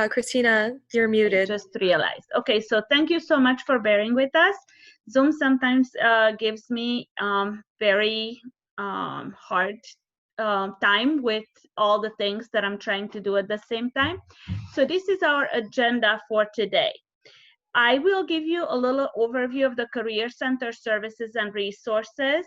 Christina, you're I muted. just realized. Okay, so thank you so much for bearing with us. Zoom sometimes gives me very hard time with all the things that I'm trying to do at the same time. So this is our agenda for today. I will give you a little overview of the Career Center services and resources.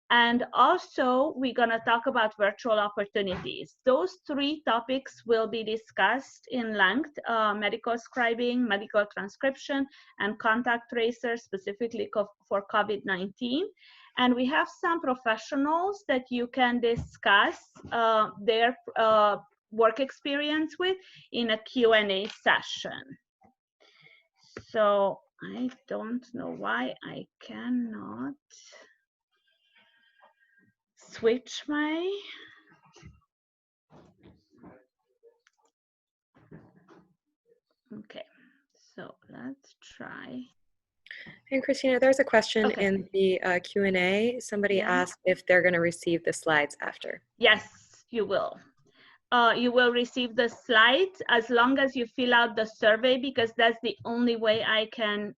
And also, we're going to talk about virtual opportunities. Those three topics will be discussed in length: medical scribing, medical transcription, and contact tracers, specifically for COVID-19. And we have some professionals that you can discuss their work experience with in a Q&A session. So I don't know why I cannot switch my. Okay, so let's try. And Christina, there's a question in the Q&A. Somebody asked if they're going to receive the slides after. Yes, you will. You will receive the slides as long as you fill out the survey, because that's the only way I can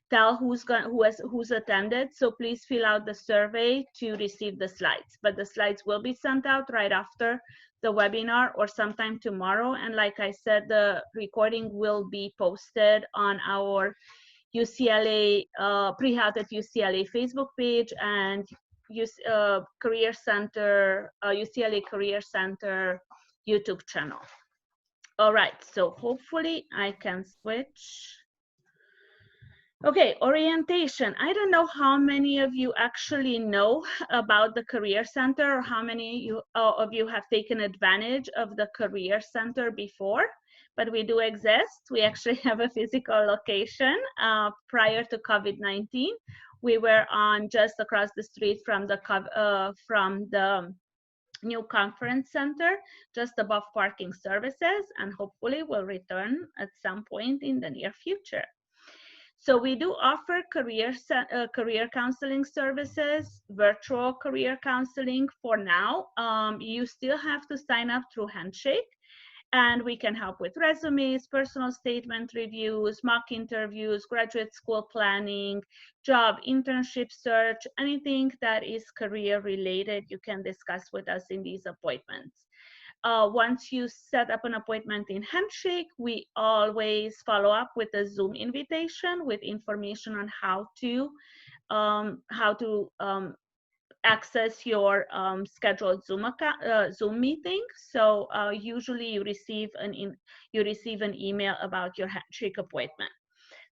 tell who's attended. So please fill out the survey to receive the slides. But the slides will be sent out right after the webinar or sometime tomorrow. And like I said, the recording will be posted on our UCLA Pre-Health at UCLA Facebook page and Career Center, UCLA Career Center YouTube channel. All right, so hopefully I can switch. Okay, orientation. I don't know how many of you actually know about the Career Center, or how many of you have taken advantage of the Career Center before, but we do exist. We actually have a physical location. Prior to COVID-19, we were on just across the street from the new conference center, just above parking services, and hopefully will return at some point in the near future. So we do offer career counseling services, virtual career counseling for now. You still have to sign up through HANDSHAKE, and we can help with resumes, personal statement reviews, mock interviews, graduate school planning, job internship search, anything that is career related, you can discuss with us in these appointments. Once you set up an appointment in HANDSHAKE, we always follow up with a Zoom invitation with information on how to access your scheduled Zoom meeting. So usually you receive an email about your HANDSHAKE appointment.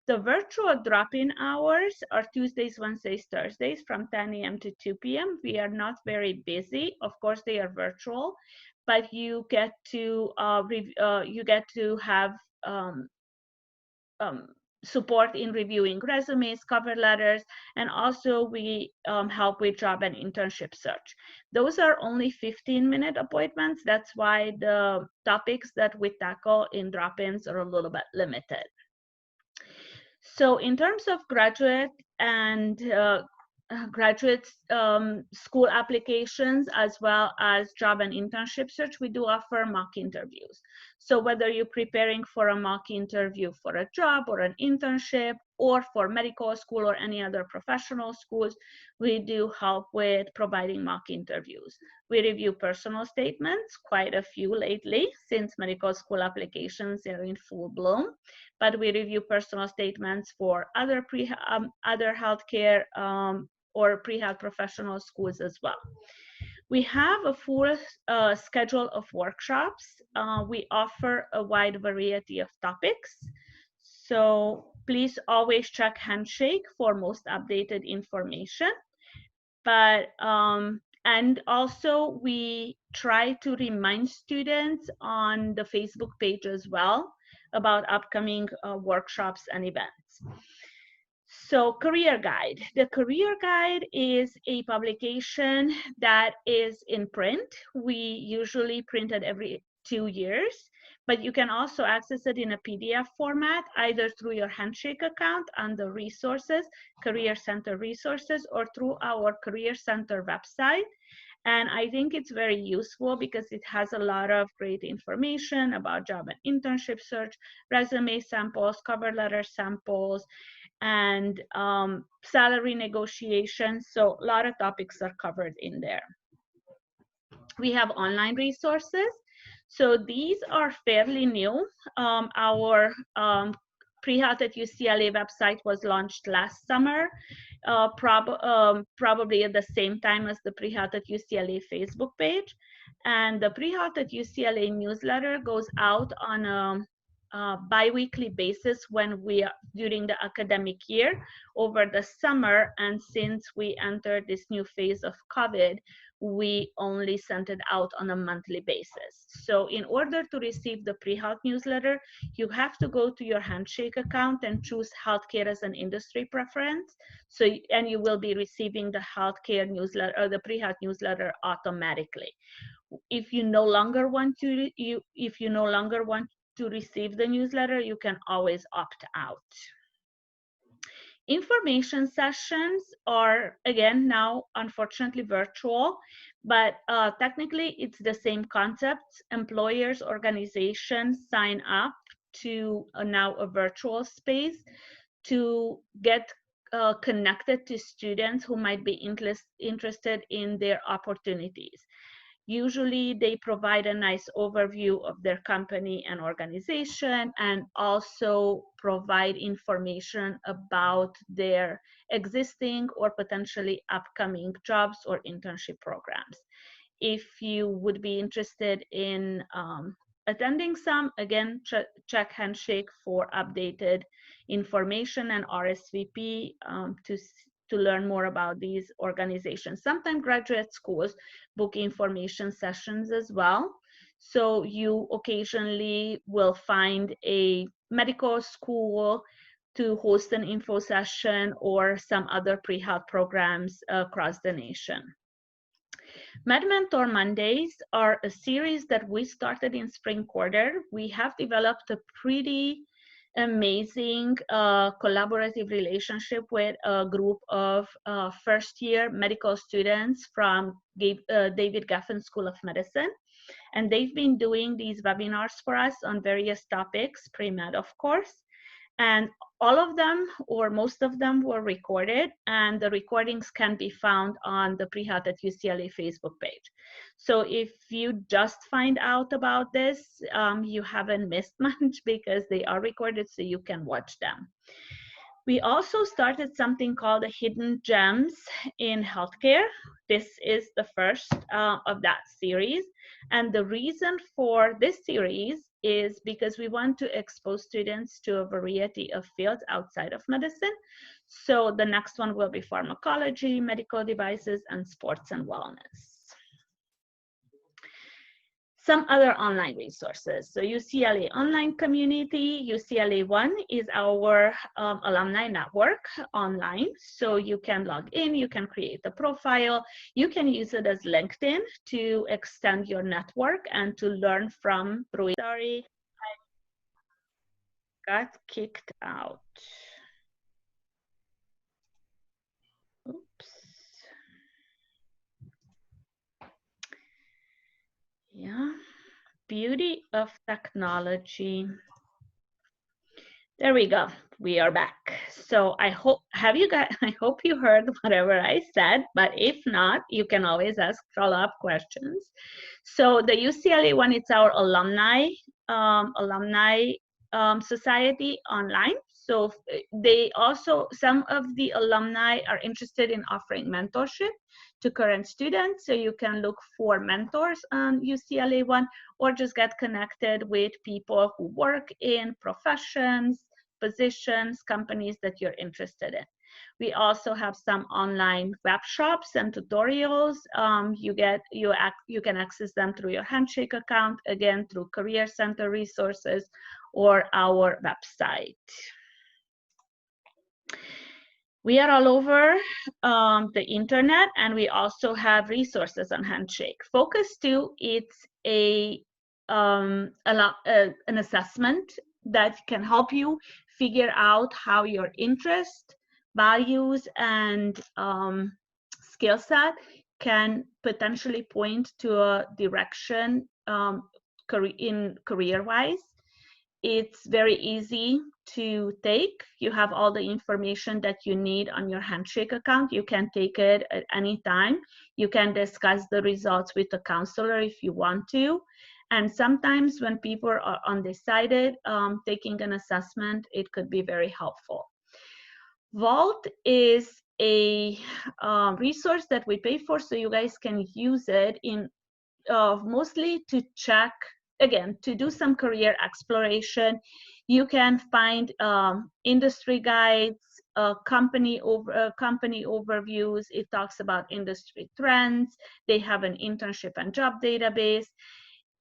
The virtual drop-in hours are Tuesdays, Wednesdays, Thursdays from 10 a.m. to 2 p.m. We are not very busy. Of course, they are virtual, but you get to have support in reviewing resumes, cover letters, and also we help with job and internship search. Those are only 15-minute appointments. That's why the topics that we tackle in drop-ins are a little bit limited. So in terms of graduate and graduate school applications, as well as job and internship search, we do offer mock interviews. So whether you're preparing for a mock interview for a job or an internship, or for medical school or any other professional schools, we do help with providing mock interviews. We review personal statements, quite a few lately, since medical school applications are in full bloom, but we review personal statements for other healthcare or pre-health professional schools as well. We have a full schedule of workshops. We offer a wide variety of topics. So please always check HANDSHAKE for most updated information. But and also we try to remind students on the Facebook page as well about upcoming workshops and events. So Career Guide. The Career Guide is a publication that is in print. We usually print it every 2 years, but you can also access it in a PDF format, either through your HANDSHAKE account under Resources, Career Center Resources, or through our Career Center website. And I think it's very useful because it has a lot of great information about job and internship search, resume samples, cover letter samples, and salary negotiations. So a lot of topics are covered in there. We have online resources. So these are fairly new. Our Pre-Health at UCLA website was launched last summer, probably at the same time as the Pre-Health at UCLA Facebook page. And the Pre-Health at UCLA newsletter goes out on a bi-weekly basis when we are during the academic year over the summer. And since we entered this new phase of COVID, we only sent it out on a monthly basis. So in order to receive the Pre-Health newsletter, you have to go to your HANDSHAKE account and choose healthcare as an industry preference. So, and you will be receiving the healthcare newsletter or the Pre-Health newsletter automatically. If you no longer want to, receive the newsletter, you can always opt out. Information sessions are, again, now unfortunately virtual, but technically it's the same concept. Employers, organizations sign up to now a virtual space to get connected to students who might be interested in their opportunities. Usually they provide a nice overview of their company and organization, and also provide information about their existing or potentially upcoming jobs or internship programs. If you would be interested in attending some, again, check HANDSHAKE for updated information and RSVP to learn more about these organizations. Sometimes graduate schools book information sessions as well. So you occasionally will find a medical school to host an info session or some other pre-health programs across the nation. MedMentor Mondays are a series that we started in spring quarter. We have developed a pretty amazing collaborative relationship with a group of first-year medical students from David Geffen School of Medicine. And they've been doing these webinars for us on various topics, pre-med, of course. And all of them, or most of them, were recorded, and the recordings can be found on the Pre-Health at UCLA Facebook page. So if you just find out about this, you haven't missed much because they are recorded, so you can watch them. We also started something called the Hidden Gems in Healthcare. This is the first of that series. And the reason for this series is because we want to expose students to a variety of fields outside of medicine. So the next one will be pharmacology, medical devices, and sports and wellness. Some other online resources. So UCLA Online Community, UCLA One is our alumni network online. So you can log in, you can create a profile, you can use it as LinkedIn to extend your network and to learn from. Sorry, I got kicked out. Oops. Yeah, beauty of technology. There we go. We are back. So I hope you heard whatever I said, but if not, you can always ask follow-up questions. So the UCLA one, it's our alumni society online. So they also, some of the alumni are interested in offering mentorship to current students. So you can look for mentors on UCLA One, or just get connected with people who work in professions, positions, companies that you're interested in. We also have some online web shops and tutorials. You can access them through your HANDSHAKE account, again, through Career Center resources or our website. We are all over the internet, and we also have resources on HANDSHAKE. Focus 2, it's an assessment that can help you figure out how your interest, values, and skill set can potentially point to a direction career-wise. It's very easy to take. You have all the information that you need on your Handshake account. You can take it at any time. You can discuss the results with the counselor if you want to. And sometimes when people are undecided, taking an assessment, it could be very helpful. Vault is a resource that we pay for, so you guys can use it in mostly to check, again, to do some career exploration. You can find industry guides, company overviews. It talks about industry trends. They have an internship and job database.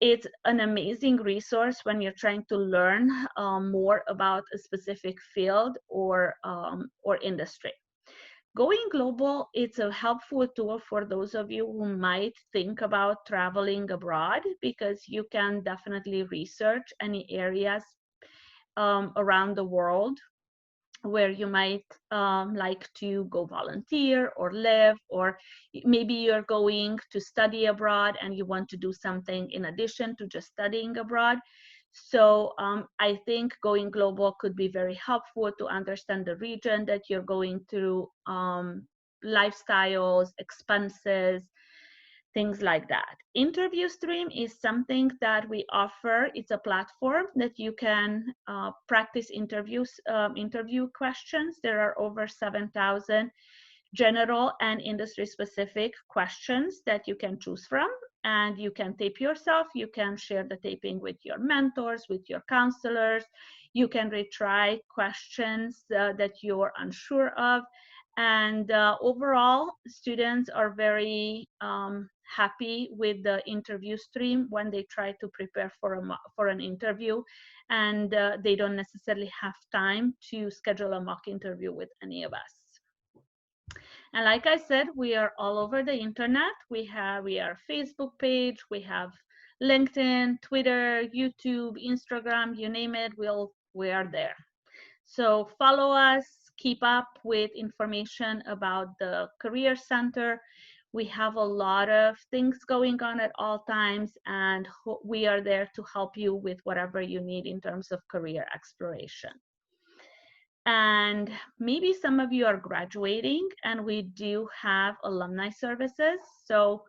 It's an amazing resource when you're trying to learn more about a specific field or industry. Going global, it's a helpful tool for those of you who might think about traveling abroad, because you can definitely research any areas around the world where you might like to go volunteer or live, or maybe you're going to study abroad and you want to do something in addition to just studying abroad. So I think going global could be very helpful to understand the region that you're going through, lifestyles, expenses, things like that. Interview Stream is something that we offer. It's a platform that you can practice interview questions. There are over 7,000 general and industry-specific questions that you can choose from, and you can tape yourself. You can share the taping with your mentors, with your counselors. You can retry questions that you're unsure of. And overall, students are very happy with the interview stream when they try to prepare for an interview, and they don't necessarily have time to schedule a mock interview with any of us. And like I said, we are all over the internet. We are Facebook page, we have LinkedIn, Twitter, YouTube, Instagram, you name it, we are there. So follow us, keep up with information about the Career Center. We have a lot of things going on at all times, and we are there to help you with whatever you need in terms of career exploration. And maybe some of you are graduating, and we do have alumni services. So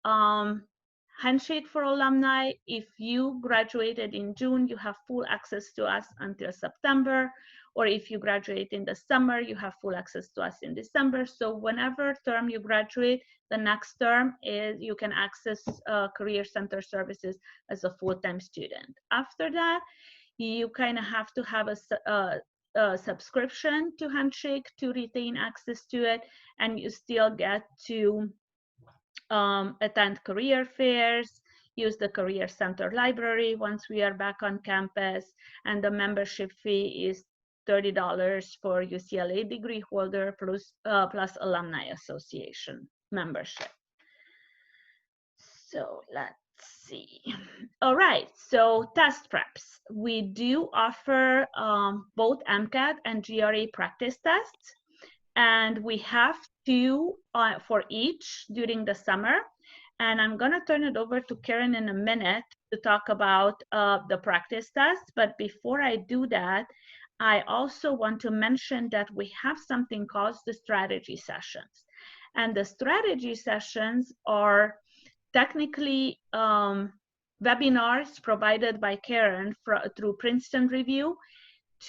Handshake for alumni, if you graduated in June, you have full access to us until September. Or if you graduate in the summer, you have full access to us in December. So whenever term you graduate, the next term is you can access Career Center services as a full-time student. After that, you kind of have to have a subscription to Handshake to retain access to it, and you still get to attend career fairs, use the Career Center library once we are back on campus, and the membership fee is $30 for UCLA degree holder plus Alumni Association membership. So let's see. All right, so test preps. We do offer both MCAT and GRE practice tests, and we have two for each during the summer. And I'm gonna turn it over to Karen in a minute to talk about the practice test. But before I do that, I also want to mention that we have something called the strategy sessions. And the strategy sessions are technically webinars provided by Karen through Princeton Review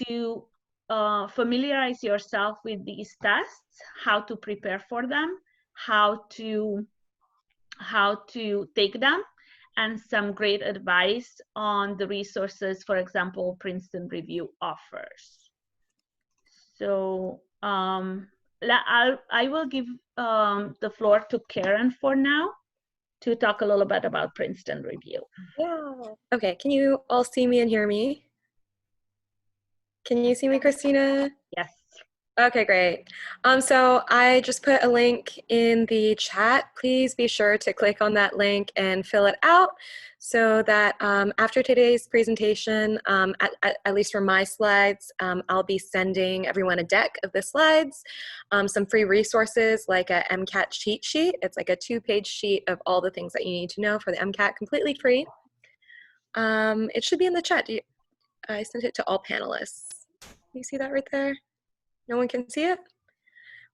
to familiarize yourself with these tests, how to prepare for them, how to take them, and some great advice on the resources, for example, Princeton Review offers. So I will give the floor to Karen for now to talk a little bit about Princeton Review. Yeah. Okay, can you all see me and hear me? Can you see me, Christina? Yes. Okay, great. So I just put a link in the chat. Please be sure to click on that link and fill it out so that after today's presentation, at least for my slides, I'll be sending everyone a deck of the slides, some free resources like a MCAT cheat sheet. It's like a 2-page sheet of all the things that you need to know for the MCAT, completely free. It should be in the chat. I sent it to all panelists. You see that right there? No one can see it?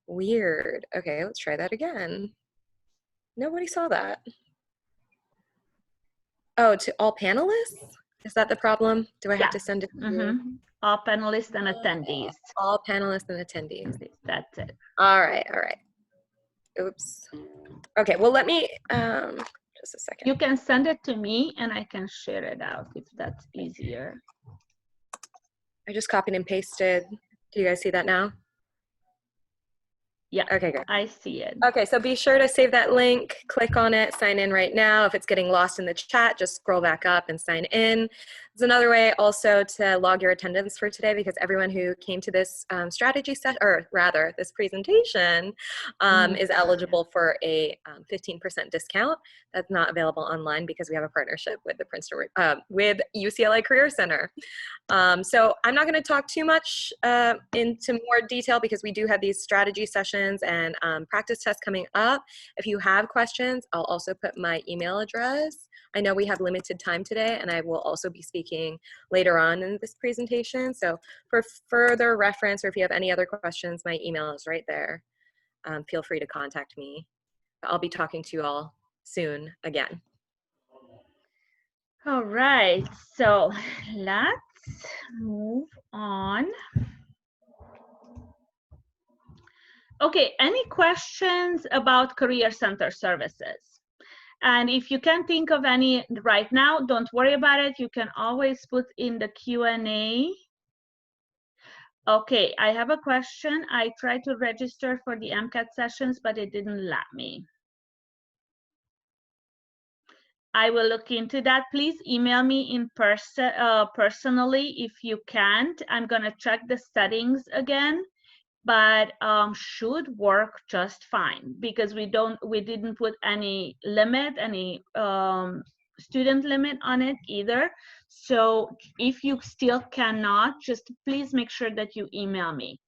Weird. Okay, let's try that again. Nobody saw that. Oh, to all panelists? Is that the problem? Do I have to send it to all panelists and attendees? All panelists and attendees. That's it. All right, all right. Oops. Okay, well, let me, just a second. You can send it to me and I can share it out if that's easier. I just copied and pasted. Do you guys see that now? Yeah, okay, good. I see it. Okay, so be sure to save that link, click on it, sign in right now. If it's getting lost in the chat, just scroll back up and sign in. There's another way also to log your attendance for today, because everyone who came to this strategy set, or rather this presentation, is eligible for a 15% discount. That's not available online because we have a partnership with the Princeton, with UCLA Career Center. So I'm not going to talk too much into more detail because we do have these strategy sessions and practice tests coming up. If you have questions, I'll also put my email address. I know we have limited time today, and I will also be speaking later on in this presentation. So for further reference, or if you have any other questions, my email is right there. Feel free to contact me. I'll be talking to you all soon again. All right, so let's move on. Okay, any questions about Career Center services? And if you can't think of any right now, don't worry about it. You can always put in the Q&A. Okay, I have a question. I tried to register for the MCAT sessions, but it didn't let me. I will look into that. Please email me in person, personally if you can't. I'm gonna check the settings again, but should work just fine because we didn't put any limit, any student limit on it either. So if you still cannot, just please make sure that you email me.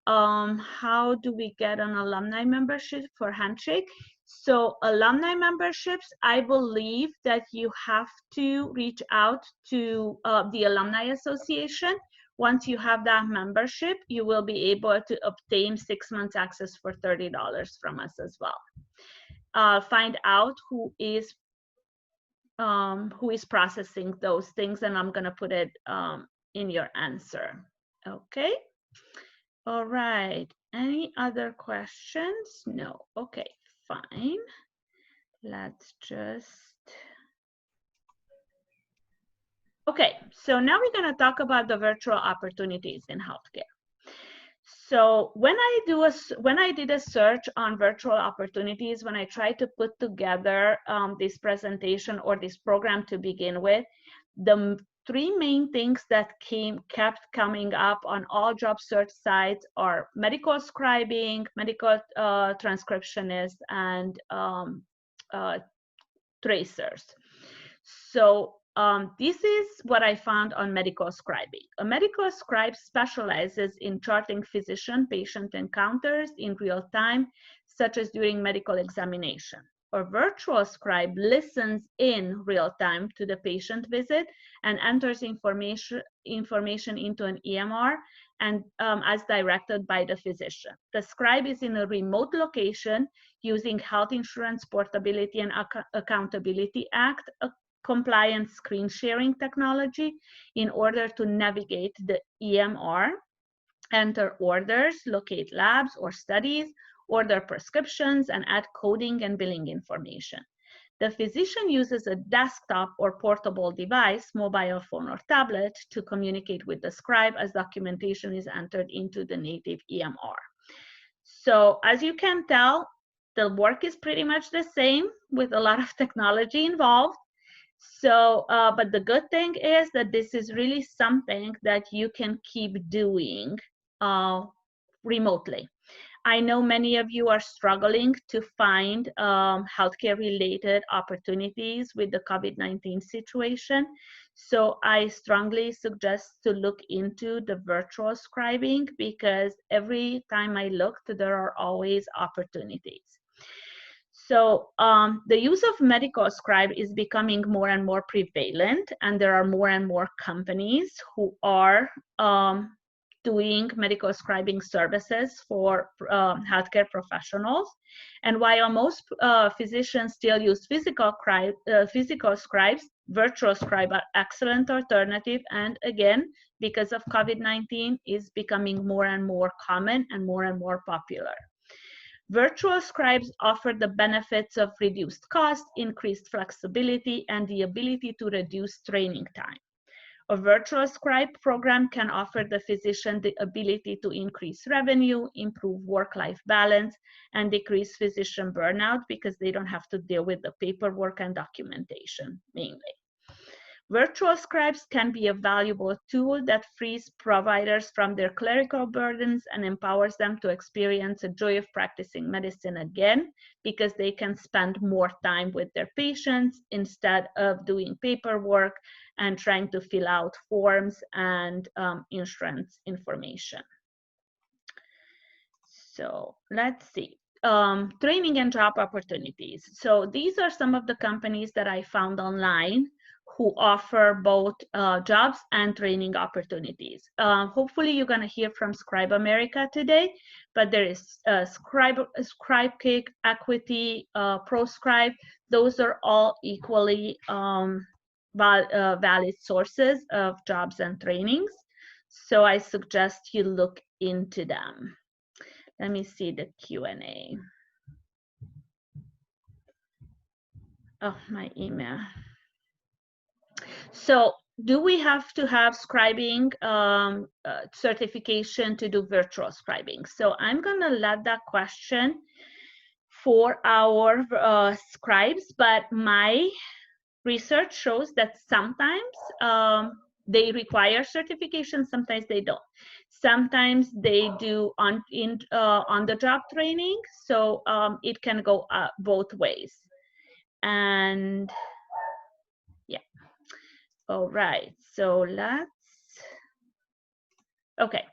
How do we get an alumni membership for Handshake? So alumni memberships, I believe that you have to reach out to the Alumni Association. Once you have that membership, you will be able to obtain 6 months access for $30 from us as well. Find out who is processing those things, and I'm gonna put it in your answer. Okay. All right. Any other questions? No. Okay, fine. Let's just. Okay, so now we're going to talk about the virtual opportunities in healthcare. So when I did a search on virtual opportunities, when I tried to put together this presentation or this program to begin with, the 3 main things that kept coming up on all job search sites are medical scribing, medical transcriptionists, and tracers. So this is what I found on medical scribing. A medical scribe specializes in charting physician-patient encounters in real time, such as during medical examination. A virtual scribe listens in real time to the patient visit and enters information into an EMR and as directed by the physician. The scribe is in a remote location using Health Insurance Portability and Accountability Act, a compliant screen sharing technology, in order to navigate the EMR, enter orders, locate labs or studies, order prescriptions, and add coding and billing information. The physician uses a desktop or portable device, mobile phone or tablet, to communicate with the scribe as documentation is entered into the native EMR. So as you can tell, the work is pretty much the same with a lot of technology involved. So, but the good thing is that this is really something that you can keep doing remotely. I know many of you are struggling to find healthcare-related opportunities with the COVID-19 situation. So I strongly suggest to look into the virtual scribing, because every time I looked, there are always opportunities. So the use of medical scribe is becoming more and more prevalent, and there are more and more companies who are doing medical scribing services for healthcare professionals. And while most physicians still use physical scribes, virtual scribe are excellent alternative. And again, because of COVID-19, is becoming more and more common and more popular. Virtual scribes offer the benefits of reduced cost, increased flexibility, and the ability to reduce training time. A virtual scribe program can offer the physician the ability to increase revenue, improve work-life balance, and decrease physician burnout, because they don't have to deal with the paperwork and documentation mainly. Virtual scribes can be a valuable tool that frees providers from their clerical burdens and empowers them to experience the joy of practicing medicine again, because they can spend more time with their patients instead of doing paperwork and trying to fill out forms and insurance information. So let's see. Training and job opportunities. So these are some of the companies that I found online who offer both jobs and training opportunities. Hopefully you're gonna hear from Scribe America today, but there is ScribeCake, Equity, ProScribe. Those are all equally valid sources of jobs and trainings. So I suggest you look into them. Let me see the Q&A. Oh, my email. So do we have to have scribing certification to do virtual scribing? So I'm gonna let that question for our scribes, but my research shows that sometimes they require certification, sometimes they don't. Sometimes they do on-the-job training, so it can go both ways. And yeah, all right, so okay.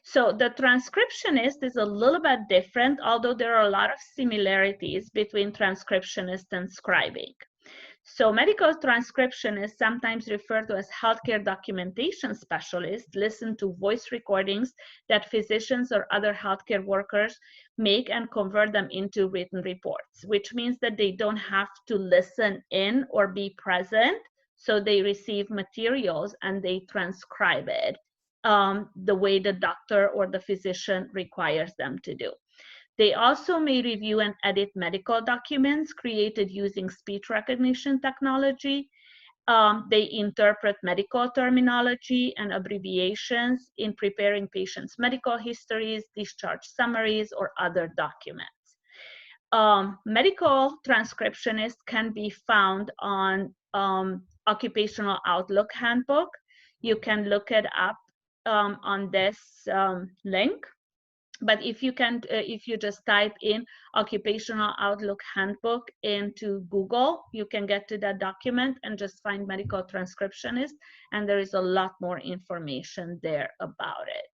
So the transcriptionist is a little bit different, although there are a lot of similarities between transcriptionist and scribing. So medical transcriptionists, sometimes referred to as healthcare documentation specialists, listen to voice recordings that physicians or other healthcare workers make and convert them into written reports, which means that they don't have to listen in or be present. So they receive materials and they transcribe it the way the doctor or the physician requires them to do. They also may review and edit medical documents created using speech recognition technology. They interpret medical terminology and abbreviations in preparing patients' medical histories, discharge summaries, or other documents. Medical transcriptionists can be found on Occupational Outlook Handbook. You can look it up on this link. But if you just type in Occupational Outlook Handbook into Google, you can get to that document and just find medical transcriptionist, and there is a lot more information there about it.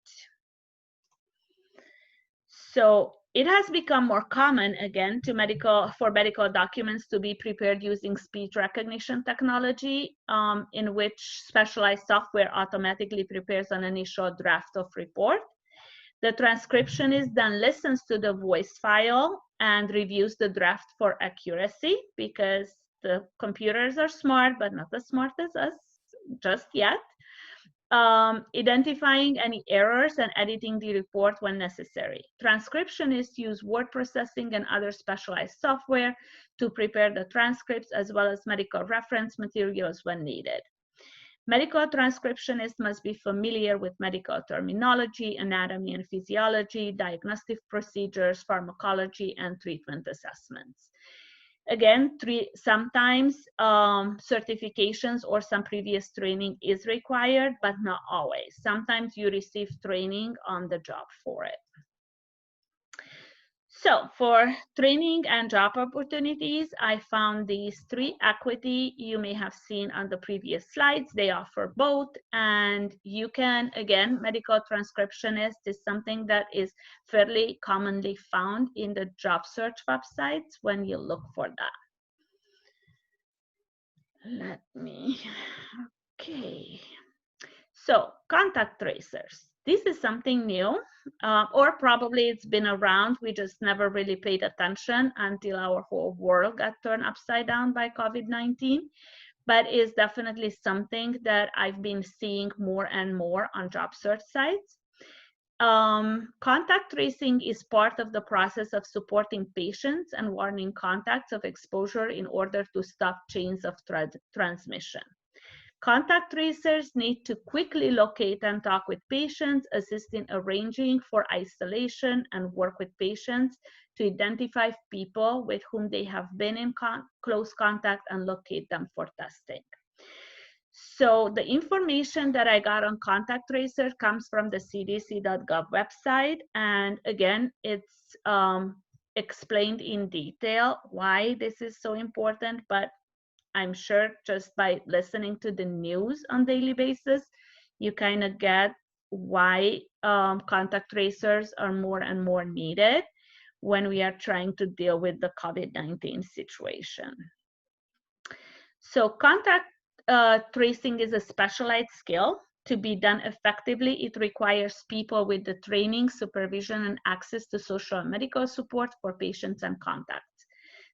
So it has become more common again for medical documents to be prepared using speech recognition technology, in which specialized software automatically prepares an initial draft of report. The transcriptionist then listens to the voice file and reviews the draft for accuracy, because the computers are smart, but not as smart as us just yet. Identifying any errors and editing the report when necessary. Transcriptionists use word processing and other specialized software to prepare the transcripts, as well as medical reference materials when needed. Medical transcriptionists must be familiar with medical terminology, anatomy and physiology, diagnostic procedures, pharmacology, and treatment assessments. Again, sometimes certifications or some previous training is required, but not always. Sometimes you receive training on the job for it. So for training and job opportunities, I found these 3 equity you may have seen on the previous slides. They offer both, and you can, again, medical transcriptionist is something that is fairly commonly found in the job search websites when you look for that. Let me, okay. So contact tracers. This is something new, or probably it's been around. We just never really paid attention until our whole world got turned upside down by COVID-19. But is definitely something that I've been seeing more and more on job search sites. Contact tracing is part of the process of supporting patients and warning contacts of exposure in order to stop chains of transmission. Contact tracers need to quickly locate and talk with patients, assist in arranging for isolation, and work with patients to identify people with whom they have been in close contact and locate them for testing. So the information that I got on contact tracer comes from the cdc.gov website. And again, it's explained in detail why this is so important, but I'm sure just by listening to the news on a daily basis, you kind of get why contact tracers are more and more needed when we are trying to deal with the COVID-19 situation. So contact tracing is a specialized skill. To be done effectively, it requires people with the training, supervision, and access to social and medical support for patients and contacts.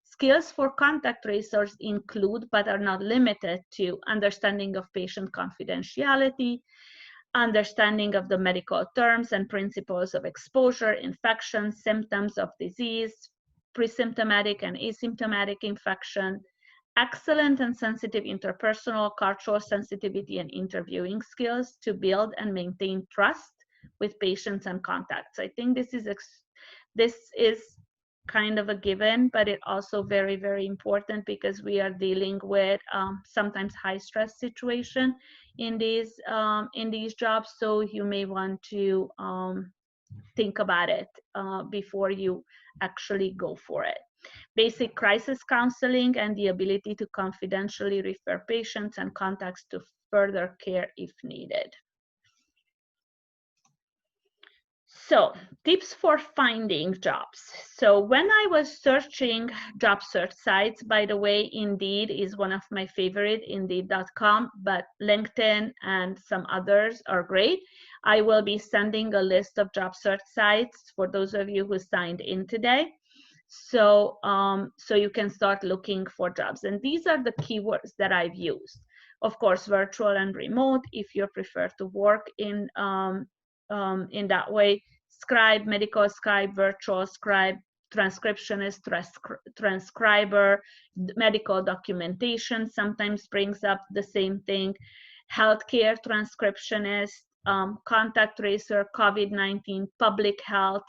Skills for contact tracers include, but are not limited to, understanding of patient confidentiality, understanding of the medical terms and principles of exposure, infection, symptoms of disease, pre-symptomatic and asymptomatic infection, excellent and sensitive interpersonal, cultural sensitivity, and interviewing skills to build and maintain trust with patients and contacts. I think this is kind of a given, but it also very, very important because we are dealing with sometimes high stress situation in these jobs. So you may want to think about it before you actually go for it. Basic crisis counseling and the ability to confidentially refer patients and contacts to further care if needed. So tips for finding jobs. So when I was searching job search sites, by the way, Indeed is one of my favorite, Indeed.com, but LinkedIn and some others are great. I will be sending a list of job search sites for those of you who signed in today. So, so you can start looking for jobs. And these are the keywords that I've used. Of course, virtual and remote, if you prefer to work in that way. Scribe, medical scribe, virtual scribe, transcriptionist, transcriber, medical documentation sometimes brings up the same thing. Healthcare transcriptionist, contact tracer, COVID-19, public health,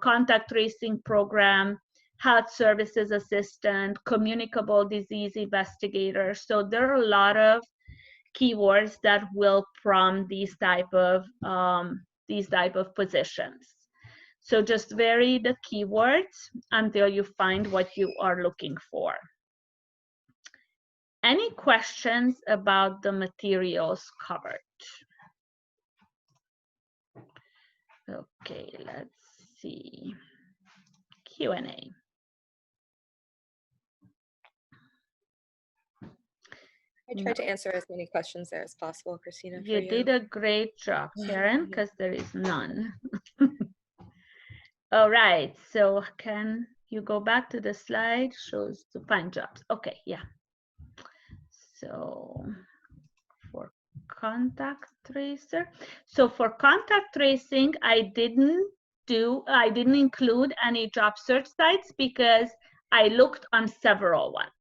contact tracing program, health services assistant, communicable disease investigator. So there are a lot of keywords that will prompt these type of positions. So just vary the keywords until you find what you are looking for. Any questions about the materials covered? Okay, let's see. Q&A. I tried to answer as many questions there as possible, Christina. You did a great job, Karen, because there is none. All right, so can you go back to the slide? Shows to find jobs. Okay, yeah. So for contact tracer. So for contact tracing, I didn't include any job search sites because I looked on several ones.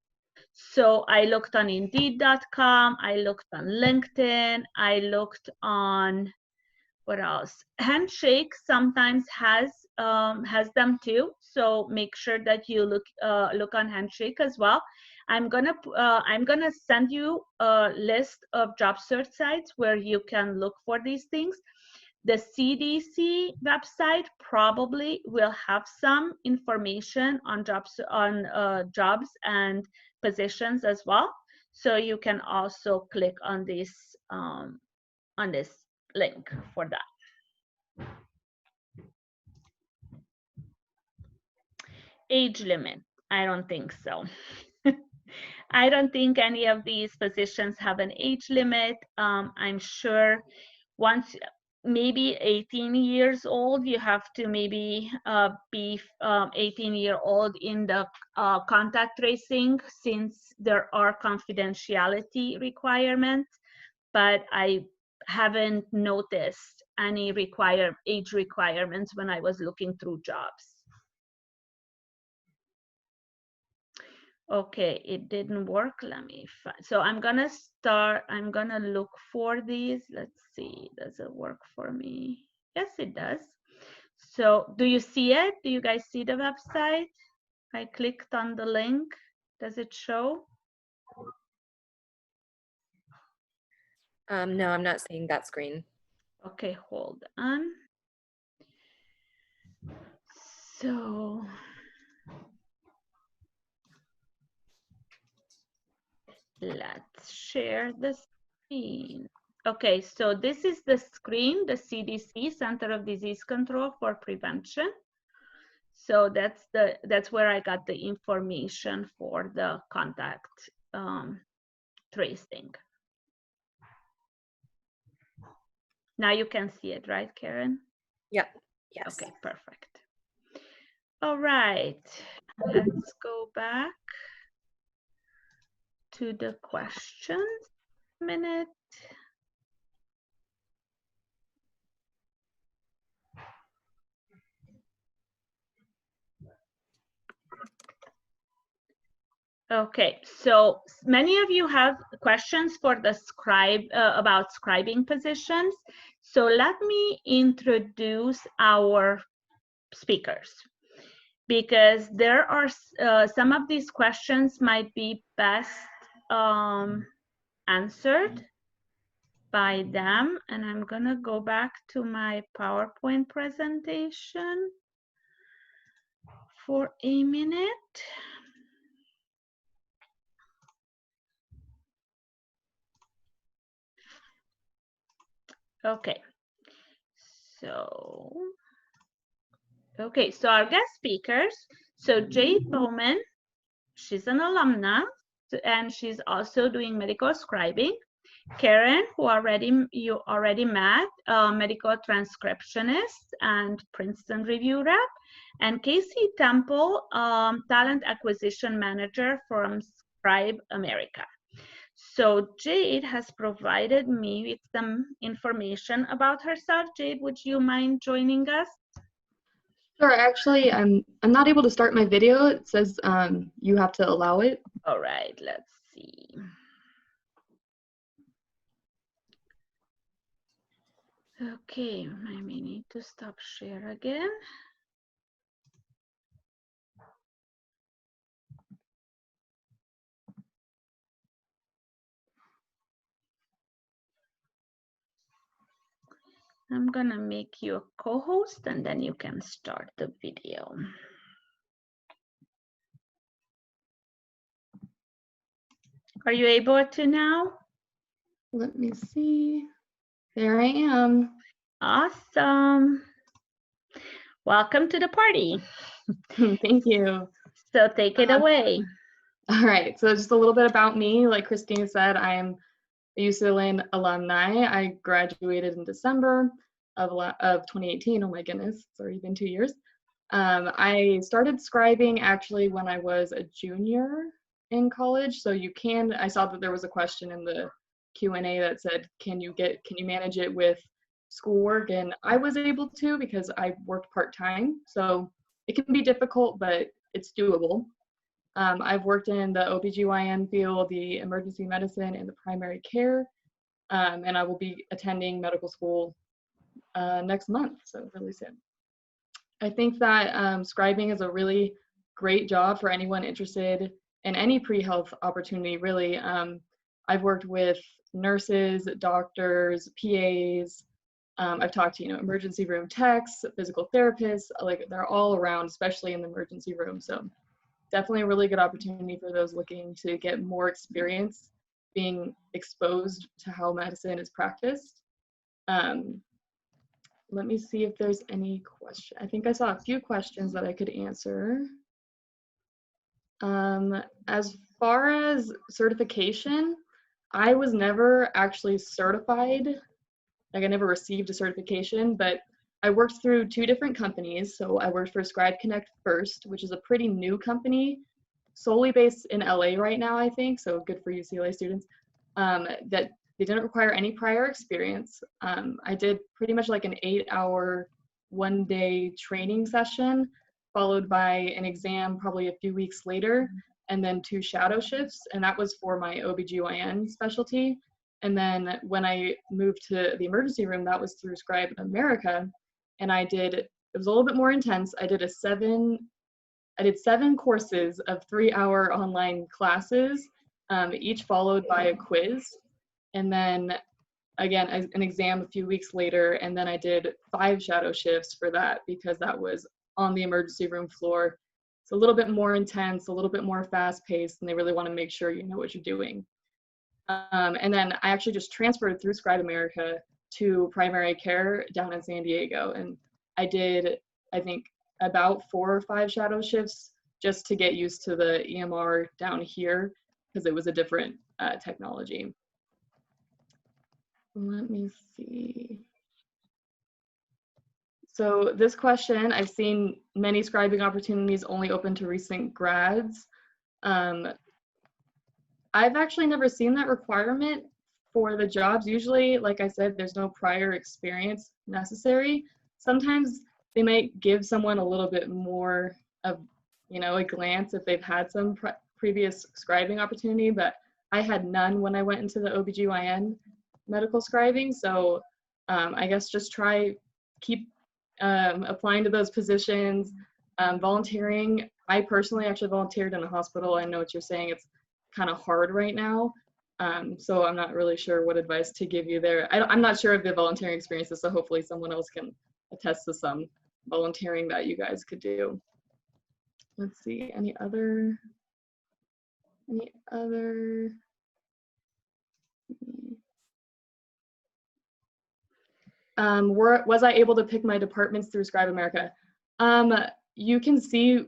So I looked on Indeed.com, I looked on LinkedIn, I looked on, what else? HANDSHAKE sometimes has them too. So make sure that you look on HANDSHAKE as well. I'm gonna send you a list of job search sites where you can look for these things. The CDC website probably will have some information on jobs and positions as well. So you can also click on this link for that. Age limit, I don't think so. I don't think any of these positions have an age limit. I'm sure once maybe 18 years old, you have to maybe be 18-year-old in the contact tracing, since there are confidentiality requirements, but I haven't noticed any age requirements when I was looking through jobs. Okay, it didn't work. Let me find. So I'm gonna look for these. Let's see, does it work for me? Yes, it does. So do you see it? Do you guys see the website? I clicked on the link. Does it show? No, I'm not seeing that screen. Okay, hold on. So let's share the screen. Okay, so this is the screen, the CDC, Center of Disease Control for Prevention. So that's where I got the information for the contact tracing. Now you can see it, right, Karen? Yep. Yes. Okay, perfect. All right, let's go back to the questions. A minute. Okay, so many of you have questions for the about scribing positions. So let me introduce our speakers, because there are some of these questions might be best answered by them. And I'm gonna go back to my PowerPoint presentation for a minute. Okay, so our guest speakers. So Jade Bowman, she's an alumna, and she's also doing medical scribing. Karen, who you already met, medical transcriptionist and Princeton review rep, and Casey Temple, talent acquisition manager from Scribe America. So Jade has provided me with some information about herself. Jade, would you mind joining us? Sure, actually, I'm not able to start my video. It says you have to allow it. All right, let's see. Okay, I may need to stop share again. I'm gonna make you a co-host and then you can start the video. Are you able to now? Let me see. There I am. Awesome. Welcome to the party. Thank you. So take it away. All right, so just a little bit about me. Like Christina said, I'm a UCLA alumni. I graduated in December of 2018. Oh my goodness, it's already been 2 years. I started scribing actually when I was a junior in college. So I saw that there was a question in the Q&A that said, can you manage it with schoolwork? And I was able to, because I worked part-time. So it can be difficult, but it's doable. I've worked in the OBGYN field, the emergency medicine, and the primary care. And I will be attending medical school next month, so really soon. I think that scribing is a really great job for anyone interested in any pre-health opportunity, really. I've worked with nurses, doctors, PAs, I've talked to, emergency room techs, physical therapists, like they're all around, especially in the emergency room. So definitely a really good opportunity for those looking to get more experience being exposed to how medicine is practiced. Let me see if there's any question. I think I saw a few questions that I could answer. As far as certification, I was never actually certified. Like, I never received a certification, but I worked through 2 different companies. So I worked for Scribe Connect first, which is a pretty new company, solely based in LA right now, I think. So good for UCLA students. That they didn't require any prior experience. I did pretty much like an 8-hour, 1-day training session, followed by an exam probably a few weeks later, and then 2 shadow shifts. And that was for my OBGYN specialty. And then when I moved to the emergency room, that was through Scribe America. And it was a little bit more intense. I did 7 courses of 3-hour online classes, each followed by a quiz. And then again, an exam a few weeks later. And then I did 5 shadow shifts for that because that was on the emergency room floor. It's a little bit more intense, a little bit more fast paced, and they really want to make sure you know what you're doing. And then I actually just transferred through Scribe America to primary care down in San Diego. And I did, I think, about 4 or 5 shadow shifts just to get used to the EMR down here because it was a different technology. Let me see. So this question, I've seen many scribing opportunities only open to recent grads. I've actually never seen that requirement for the jobs. Usually, like I said, there's no prior experience necessary. Sometimes they might give someone a little bit more of, a glance if they've had some previous scribing opportunity, but I had none when I went into the OBGYN medical scribing. So I guess just keep applying to those positions, volunteering. I personally actually volunteered in a hospital. I know what you're saying. It's kind of hard right now. So I'm not really sure what advice to give you there. I'm not sure of the volunteering experiences, so hopefully someone else can attest to some volunteering that you guys could do. Let's see, any other? Was I able to pick my departments through Scribe America? You can see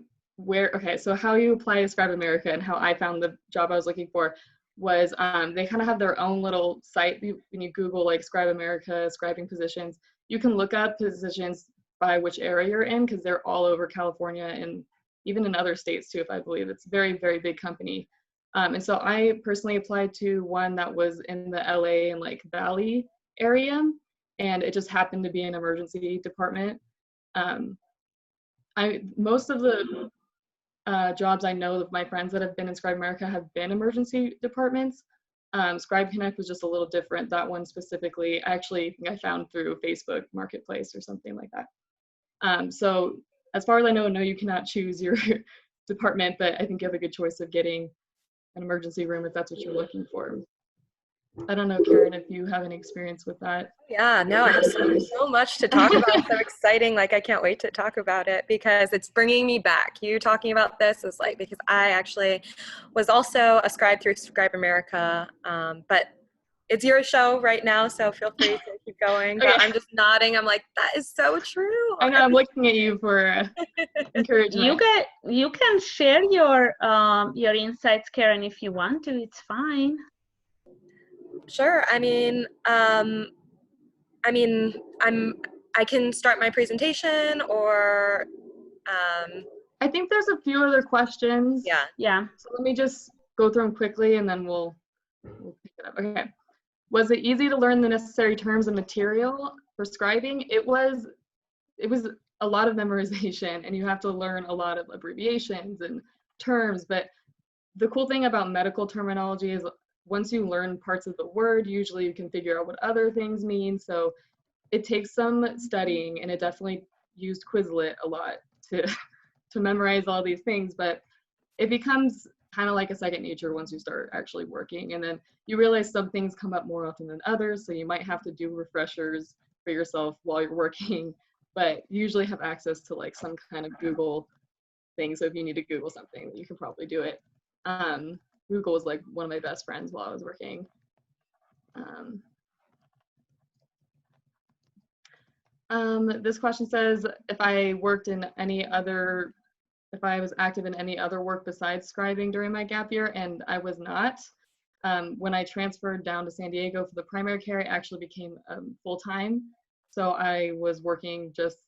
okay, so how you apply to Scribe America and how I found the job I was looking for was they kind of have their own little site. When you Google like Scribe America, scribing positions, you can look up positions by which area you're in because they're all over California and even in other states too, if I believe. It's a very, very big company. And so I personally applied to one that was in the LA and like Valley area, and it just happened to be an emergency department. Most of the jobs I know of my friends that have been in Scribe America have been emergency departments. Scribe Connect was just a little different. That one specifically, I think I found through Facebook Marketplace or something like that. So as far as I know, no, you cannot choose your department, but I think you have a good choice of getting an emergency room if that's what you're looking for. I don't know, Karen, if you have any experience with that. Yeah, no, I have so much to talk about. It's so exciting. Like, I can't wait to talk about it because it's bringing me back. You talking about this is like, because I actually was also a scribe through Scribe America, but it's your show right now, so feel free to keep going. Okay. But I'm just nodding. I'm like, that is so true. I know, I'm looking at you for encouragement. You can share your insights, Karen, if you want to. It's fine. Sure. I can start my presentation or. I think there's a few other questions. Yeah. So let me just go through them quickly and then we'll pick it up. Okay. Was it easy to learn the necessary terms and material for scribing? It was a lot of memorization and you have to learn a lot of abbreviations and terms, but the cool thing about medical terminology is once you learn parts of the word, usually you can figure out what other things mean. So it takes some studying, and it definitely used Quizlet a lot to memorize all these things, but it becomes kind of like a second nature once you start actually working. And then you realize some things come up more often than others, so you might have to do refreshers for yourself while you're working, but usually have access to like some kind of Google thing. So if you need to Google something, you can probably do it. Google was like one of my best friends while I was working. This question says, if I was active in any other work besides scribing during my gap year, and I was not. When I transferred down to San Diego for the primary care, I actually became full-time. So I was working just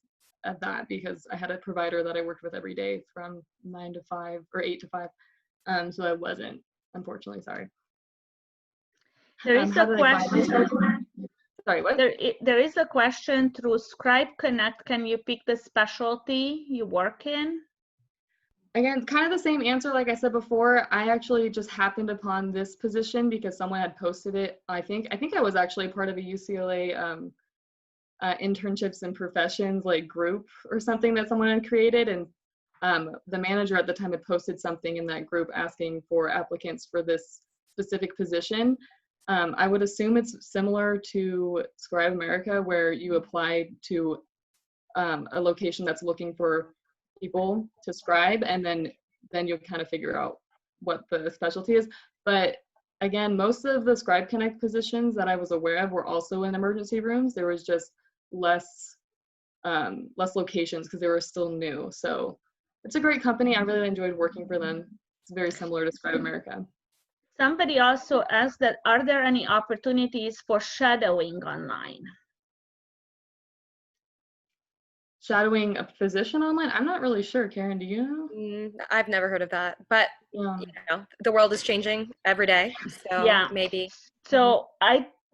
at that because I had a provider that I worked with every day from 9 to 5 or 8 to 5. So I wasn't, unfortunately, sorry. There is a question. Sorry, what? There is a question through Scribe Connect. Can you pick the specialty you work in? Again, kind of the same answer like I said before. I actually just happened upon this position because someone had posted it. I think I was actually part of a UCLA internships and professions like group or something that someone had created, and the manager at the time had posted something in that group asking for applicants for this specific position. I would assume it's similar to Scribe America, where you apply to a location that's looking for people to scribe, and then you'll kind of figure out what the specialty is. But again, most of the Scribe Connect positions that I was aware of were also in emergency rooms. There was just less locations because they were still new. So it's a great company. I really enjoyed working for them. It's very similar to Scribe America. Somebody also asked that, are there any opportunities for shadowing online? Shadowing a physician online? I'm not really sure. Karen, do you know? I've never heard of that, but Yeah. you know, the world is changing every day, so Yeah. maybe. So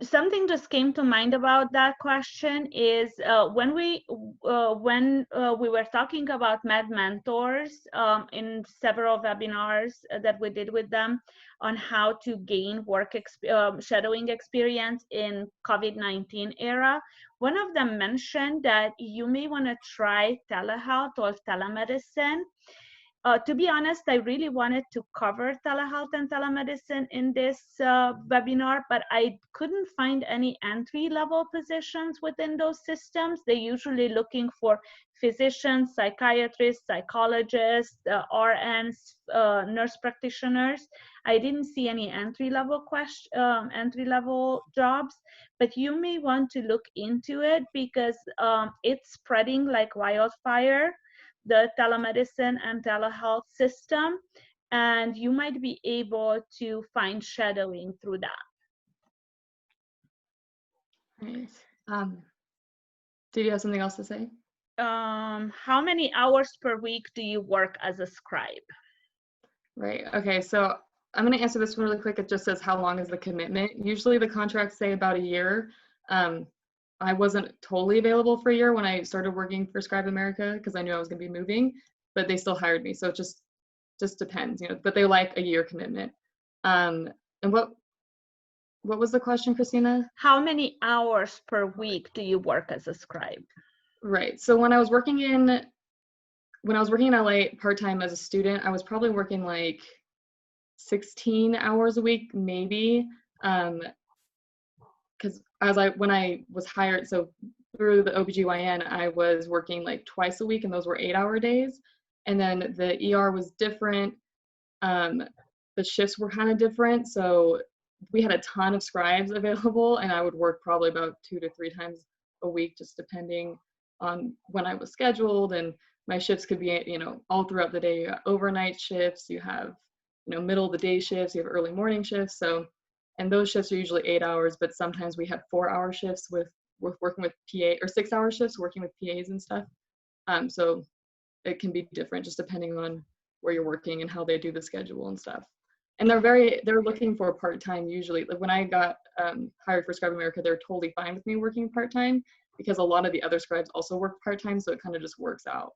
something just came to mind about that question is when we were talking about med mentors in several webinars that we did with them on how to gain shadowing experience in COVID-19 era. One of them mentioned that you may want to try telehealth or telemedicine. To be honest, I really wanted to cover telehealth and telemedicine in this webinar, but I couldn't find any entry-level positions within those systems. They're usually looking for physicians, psychiatrists, psychologists, RNs, nurse practitioners. I didn't see any entry-level jobs, but you may want to look into it because it's spreading like wildfire, the telemedicine and telehealth system, and you might be able to find shadowing through that. Right. Did you have something else to say? How many hours per week do you work as a scribe? Right. Okay. So I'm going to answer this one really quick. It just says, how long is the commitment? Usually the contracts say about a year. I wasn't totally available for a year when I started working for Scribe America because I knew I was going to be moving, but they still hired me. So it just depends, you know, but they like a year commitment. And what was the question, Christina? How many hours per week do you work as a scribe? Right. So when I was working in LA part-time as a student, I was probably working like 16 hours a week, maybe. Because when I was hired, so through the OBGYN, I was working like twice a week, and those were 8-hour days. And then the ER was different. The shifts were kind of different. So we had a ton of scribes available, and I would work probably about 2 to 3 times a week, just depending on when I was scheduled. And my shifts could be, you know, all throughout the day. You got overnight shifts, you have, you know, middle of the day shifts, you have early morning shifts. So, and those shifts are usually 8 hours, but sometimes we had 4-hour shifts with working with PA, or 6-hour shifts working with PAs and stuff. So it can be different just depending on where you're working and how they do the schedule and stuff. And they're looking for part-time usually. Like when I got hired for Scribe America, they're totally fine with me working part-time because a lot of the other scribes also work part-time, so it kind of just works out.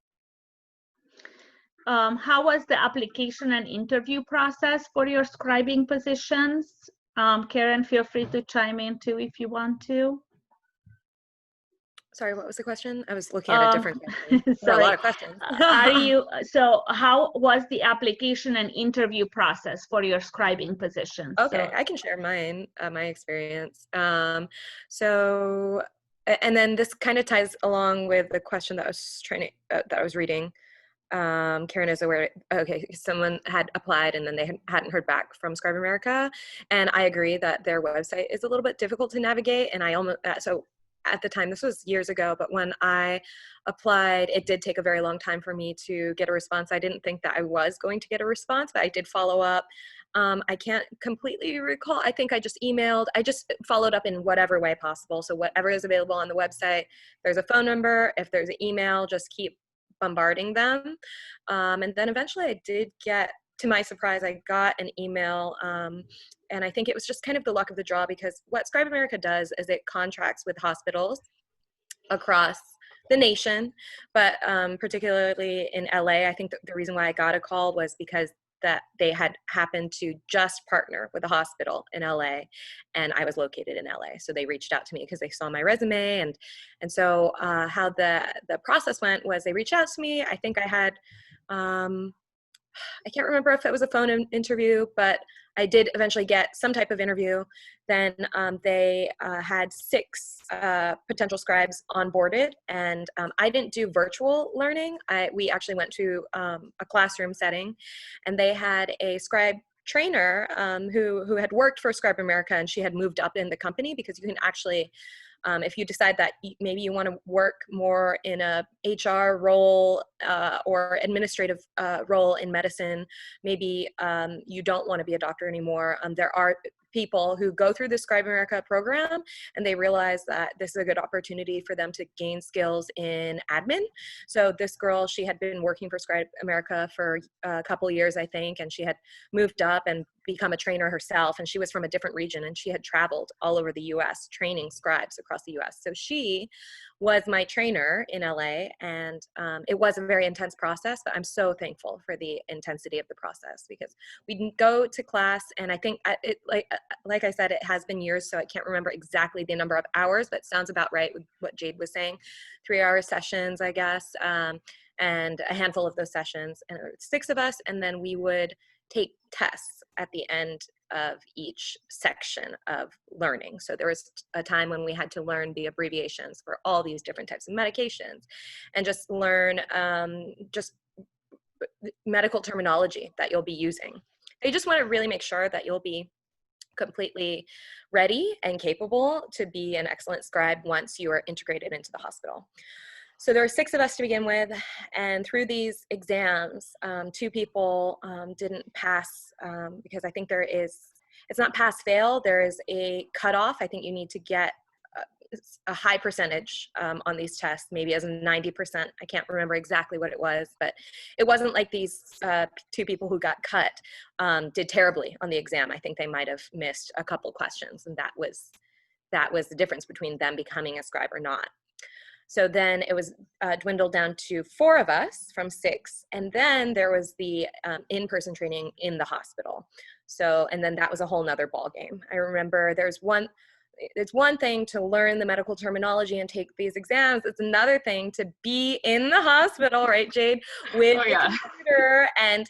How was the application and interview process for your scribing positions? Karen, feel free to chime in too if you want to. Sorry, what was the question? I was looking at a different question. Sorry. A lot of questions. So how was the application and interview process for your scribing position? Okay, I can share my experience. So and then this kind of ties along with the question that I was that I was reading. Karen is aware, okay, someone had applied and then they hadn't heard back from Scribe America. And I agree that their website is a little bit difficult to navigate. And I almost, so at the time, this was years ago, but when I applied, it did take a very long time for me to get a response. I didn't think that I was going to get a response, but I did follow up. I can't completely recall. I think I just emailed. I just followed up in whatever way possible. So whatever is available on the website, there's a phone number. If there's an email, just keep bombarding them. And then eventually I did get, to my surprise, I got an email, and I think it was just kind of the luck of the draw, because what Scribe America does is it contracts with hospitals across the nation, but particularly in LA. I think the reason why I got a call was because that they had happened to just partner with a hospital in LA, and I was located in LA. So they reached out to me because they saw my resume. And so how the process went was they reached out to me. I think I had, I can't remember if it was a phone interview, but I did eventually get some type of interview. Then they had 6 potential scribes onboarded, and I didn't do virtual learning. We actually went to a classroom setting, and they had a scribe trainer who had worked for Scribe America, and she had moved up in the company, because you can actually, if you decide that maybe you want to work more in a HR role or administrative role in medicine, maybe you don't want to be a doctor anymore. There are people who go through the Scribe America program, and they realize that this is a good opportunity for them to gain skills in admin. So this girl, she had been working for Scribe America for a couple of years, I think, and she had moved up and become a trainer herself, and she was from a different region, and she had traveled all over the US training scribes across the US. So she was my trainer in LA, and it was a very intense process, but I'm so thankful for the intensity of the process, because we go to class, and I think it, like I said, it has been years, so I can't remember exactly the number of hours, but it sounds about right with what Jade was saying. 3-hour sessions, I guess, and a handful of those sessions, and 6 of us, and then we would take tests at the end of each section of learning. So there was a time when we had to learn the abbreviations for all these different types of medications, and just learn just medical terminology that you'll be using. They just want to really make sure that you'll be completely ready and capable to be an excellent scribe once you are integrated into the hospital. So there were 6 of us to begin with, and through these exams, 2 people didn't pass, because I think it's not pass-fail, there is a cutoff. I think you need to get a high percentage on these tests, maybe as a 90%. I can't remember exactly what it was, but it wasn't like these 2 people who got cut did terribly on the exam. I think they might have missed a couple questions, and that was the difference between them becoming a scribe or not. So then it was dwindled down to 4 of us from 6. And then there was the in-person training in the hospital. So, and then that was a whole nother ball game. I remember it's one thing to learn the medical terminology and take these exams. It's another thing to be in the hospital, right, Jade, with Oh, yeah. the computer, and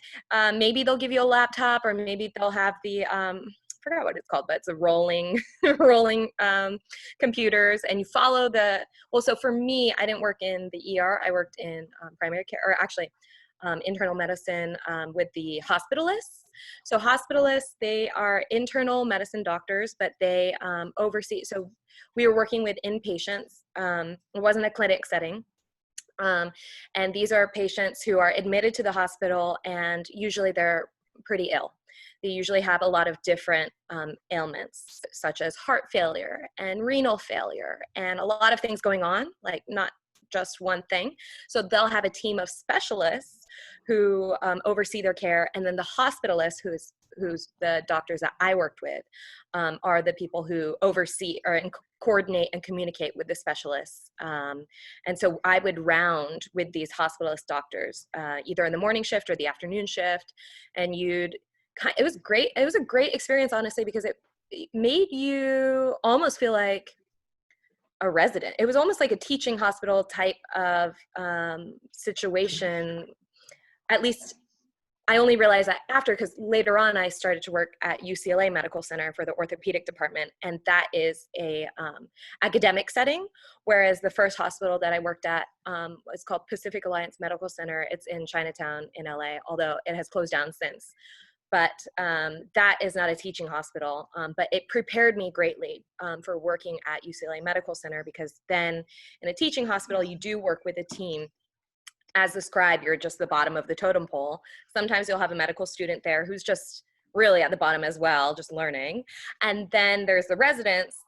maybe they'll give you a laptop, or maybe they'll have the, I forgot what it's called, but it's a rolling computers, and you follow so for me, I didn't work in the ER. I worked in primary care, or actually internal medicine with the hospitalists. So hospitalists, they are internal medicine doctors, but they oversee, so we were working with inpatients. It wasn't a clinic setting. And these are patients who are admitted to the hospital, and usually they're pretty ill. They usually have a lot of different ailments, such as heart failure and renal failure, and a lot of things going on, like not just one thing. So they'll have a team of specialists who oversee their care, and then the hospitalists, who's the doctors that I worked with, are the people who oversee or coordinate and communicate with the specialists. And so I would round with these hospitalist doctors, either in the morning shift or the afternoon shift, and it was great. It was a great experience, honestly, because it made you almost feel like a resident. It was almost like a teaching hospital type of situation, at least I only realized that after, because later on I started to work at UCLA Medical Center for the orthopedic department, and that is a academic setting, whereas the first hospital that I worked at is called Pacific Alliance Medical Center. It's in Chinatown in LA, although it has closed down since. But that is not a teaching hospital, but it prepared me greatly for working at UCLA Medical Center, because then in a teaching hospital, you do work with a team. As the scribe, you're just the bottom of the totem pole. Sometimes you'll have a medical student there who's just really at the bottom as well, just learning. And then there's the residents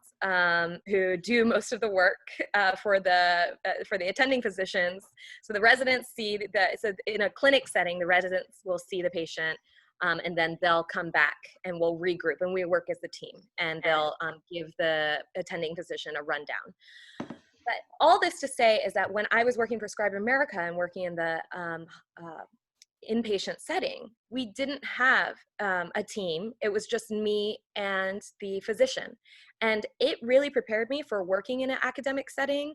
who do most of the work for the attending physicians. So the residents so in a clinic setting, the residents will see the patient, and then they'll come back and we'll regroup, and we work as a team, and they'll give the attending physician a rundown. But all this to say is that when I was working for Scribe America and working in the inpatient setting, we didn't have a team. It was just me and the physician. And it really prepared me for working in an academic setting,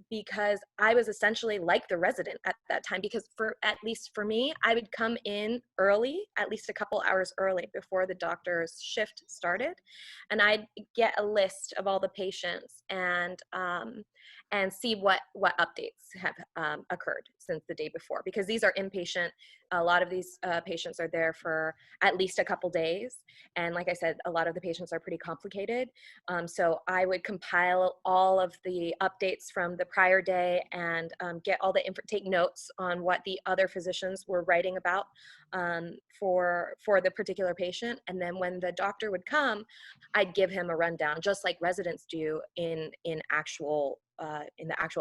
because I was essentially like the resident at that time, because at least for me, I would come in early, at least a couple hours early before the doctor's shift started. And I'd get a list of all the patients and see what updates have occurred since the day before, because these are inpatient. A lot of these patients are there for at least a couple days. And like I said, a lot of the patients are pretty complicated. So I would compile all of the updates from the prior day and take notes on what the other physicians were writing about for the particular patient. And then when the doctor would come, I'd give him a rundown, just like residents do in the actual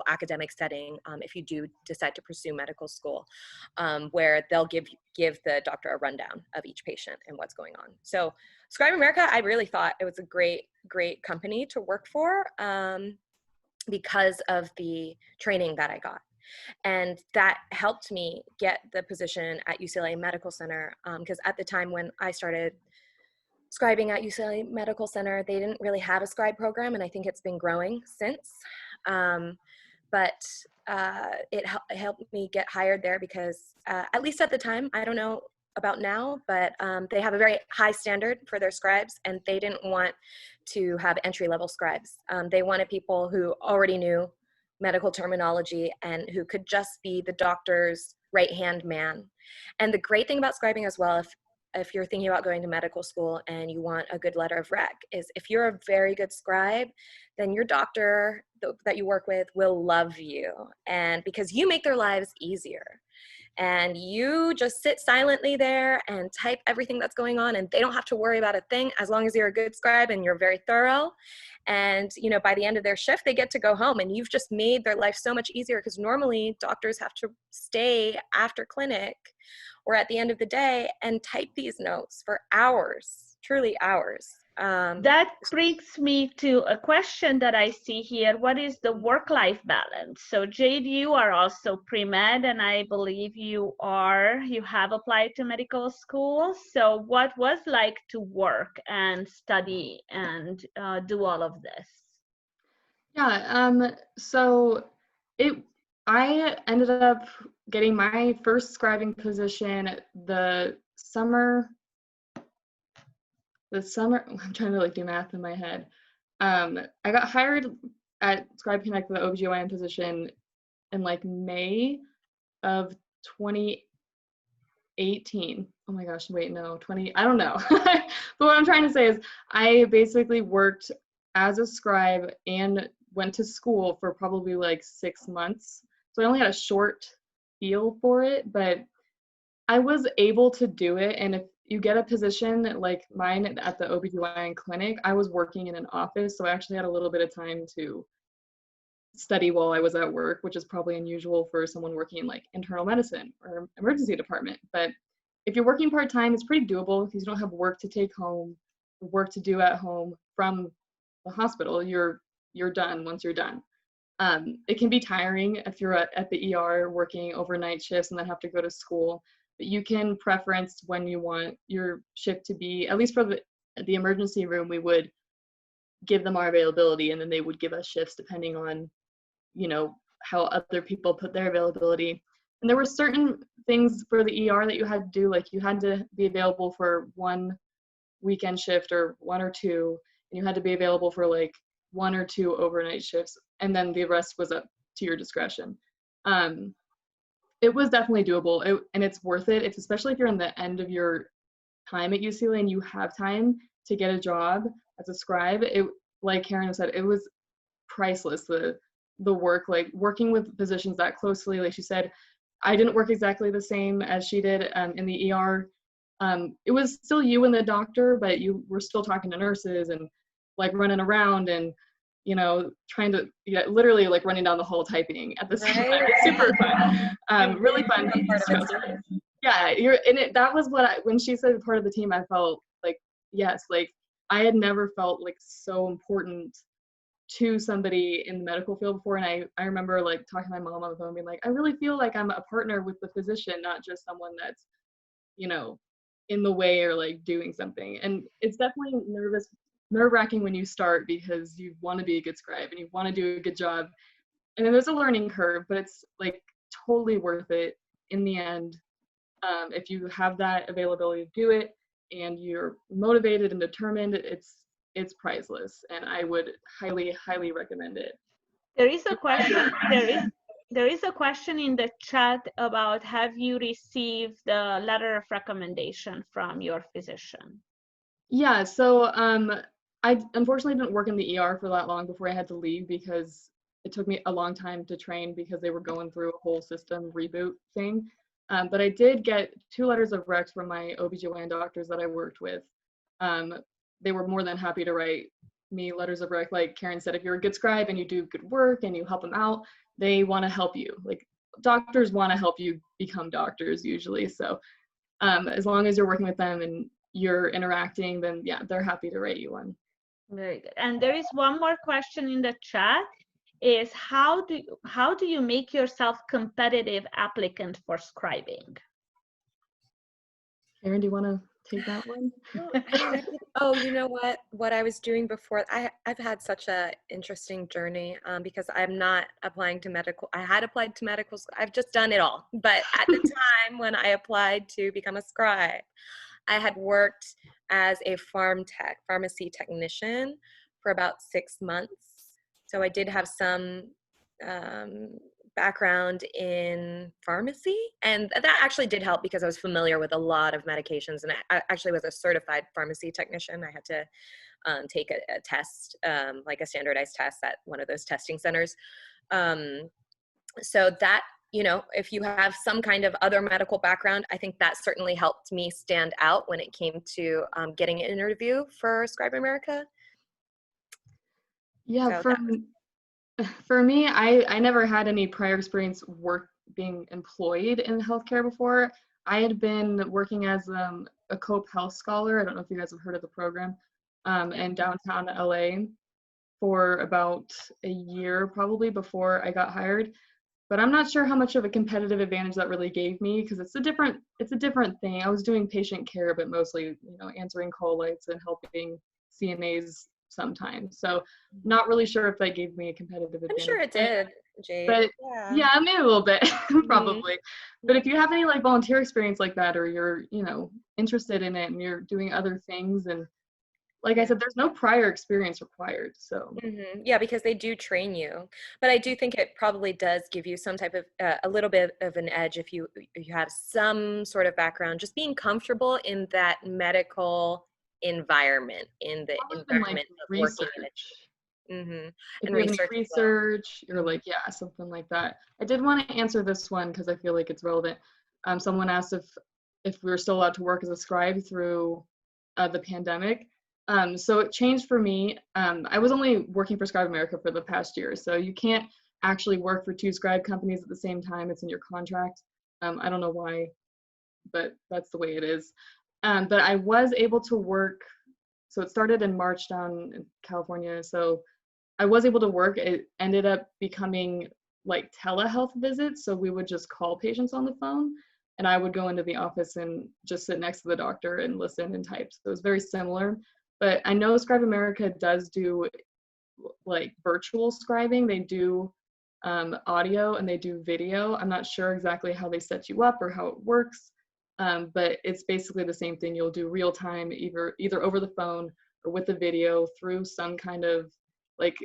academic setting, if you do decide to pursue medical school, where they'll give the doctor a rundown of each patient and what's going on. So Scribe America, I really thought it was a great company to work for, because of the training that I got. And that helped me get the position at UCLA Medical Center, because at the time when I started scribing at UCLA Medical Center, they didn't really have a scribe program, and I think it's been growing since. But it helped me get hired there because, at least at the time, I don't know about now, but they have a very high standard for their scribes, and they didn't want to have entry-level scribes. They wanted people who already knew medical terminology and who could just be the doctor's right-hand man. And the great thing about scribing as well, if you're thinking about going to medical school and you want a good letter of rec, is if you're a very good scribe, then your doctor that you work with will love you, and because you make their lives easier. And you just sit silently there and type everything that's going on, and they don't have to worry about a thing as long as you're a good scribe and you're very thorough. And by the end of their shift, they get to go home, and you've just made their life so much easier, because normally doctors have to stay after clinic or at the end of the day and type these notes for hours, truly hours. That brings me to a question that I see here. What is the work-life balance? So Jade, you are also pre-med, and I believe you have applied to medical school. So what was like to work and study and do all of this? Yeah, so I ended up getting my first scribing position the summer, I'm trying to do math in my head. I got hired at Scribe Connect for the OBGYN position in May of 2018. Oh my gosh, wait, no, I don't know. But what I'm trying to say is I basically worked as a scribe and went to school for probably 6 months. So I only had a short feel for it, but I was able to do it. And if you get a position like mine at the OBGYN clinic, I was working in an office, so I actually had a little bit of time to study while I was at work, which is probably unusual for someone working in internal medicine or emergency department. But if you're working part-time, it's pretty doable because you don't have work to take home, work to do at home from the hospital. You're done once you're done. It can be tiring if you're at the ER working overnight shifts and then have to go to school. But you can preference when you want your shift to be. At least for the emergency room, we would give them our availability, and then they would give us shifts depending on, how other people put their availability. And there were certain things for the ER that you had to do, like you had to be available for one weekend shift or one or two, and you had to be available for like one or two overnight shifts, and then the rest was up to your discretion. It was definitely doable, and it's worth it. It's especially if you're in the end of your time at UCLA and you have time to get a job as a scribe. It, like Karen said, it was priceless. The work, like working with physicians that closely, like she said, I didn't work exactly the same as she did in the ER. It was still you and the doctor, but you were still talking to nurses and like running around and, you know, trying to, literally like running down the hall typing at the same time. It's super fun. Really fun. Yeah, that was what when she said part of the team, I felt like, yes, like I had never felt like so important to somebody in the medical field before. And I remember like talking to my mom on the phone being like, I really feel like I'm a partner with the physician, not just someone that's, you know, in the way or like doing something. And it's definitely nerve-wracking when you start because you want to be a good scribe and you want to do a good job. And then there's a learning curve, but it's like totally worth it in the end. If you have that availability to do it and you're motivated and determined, it's priceless, and I would highly, highly recommend it. There is a question. There is a question in the chat about, have you received the letter of recommendation from your physician? Yeah, so I unfortunately didn't work in the ER for that long before I had to leave because it took me a long time to train because they were going through a whole system reboot thing. But I did get 2 letters of rec from my OBGYN doctors that I worked with. They were more than happy to write me letters of rec. Like Karen said, if you're a good scribe and you do good work and you help them out, they want to help you. Like doctors want to help you become doctors usually. So as long as you're working with them and you're interacting, then yeah, they're happy to write you one. Very good. And there is one more question in the chat, is how do you make yourself competitive applicant for scribing? Karen, do you want to take that one? Oh, you know what I was doing before, I've had such a interesting journey because I'm not applying to medical. I had applied to medical school. I've just done it all. But at the time when I applied to become a scribe, I had worked as a pharmacy technician for about 6 months. So I did have some background in pharmacy, and that actually did help because I was familiar with a lot of medications, and I actually was a certified pharmacy technician. I had to take a test, like a standardized test at one of those testing centers. So that, you know, if you have some kind of other medical background, I think that certainly helped me stand out when it came to getting an interview for Scribe America. Yeah, so for me, I never had any prior experience being employed in healthcare before. I had been working as a Cope Health Scholar. I don't know if you guys have heard of the program, in downtown LA for about a year probably before I got hired. But I'm not sure how much of a competitive advantage that really gave me because it's a different thing. I was doing patient care, but mostly, you know, answering call lights and helping CNAs sometimes. So not really sure if that gave me a competitive advantage. I'm sure it did, Jade. But yeah, maybe a little bit, probably. But if you have any like volunteer experience like that, or you're, you know, interested in it and you're doing other things, and like I said, there's no prior experience required. So yeah, because they do train you, but I do think it probably does give you some type of a little bit of an edge if you have some sort of background, just being comfortable in that medical environment, in the environment of research. Working If and you have any research, you're like, yeah, something like that. I did want to answer this one because I feel like it's relevant. Someone asked if we were still allowed to work as a scribe through the pandemic. So it changed for me. I was only working for Scribe America for the past year, so you can't actually work for 2 scribe companies at the same time. It's in your contract. I don't know why, but that's the way it is. But I was able to work, so it started in March down in California, so I was able to work. It ended up becoming like telehealth visits, so we would just call patients on the phone, and I would go into the office and just sit next to the doctor and listen and type. So it was very similar. But I know Scribe America does do like virtual scribing. They do audio and they do video. I'm not sure exactly how they set you up or how it works, but it's basically the same thing. You'll do real time, either over the phone or with the video through some kind of, like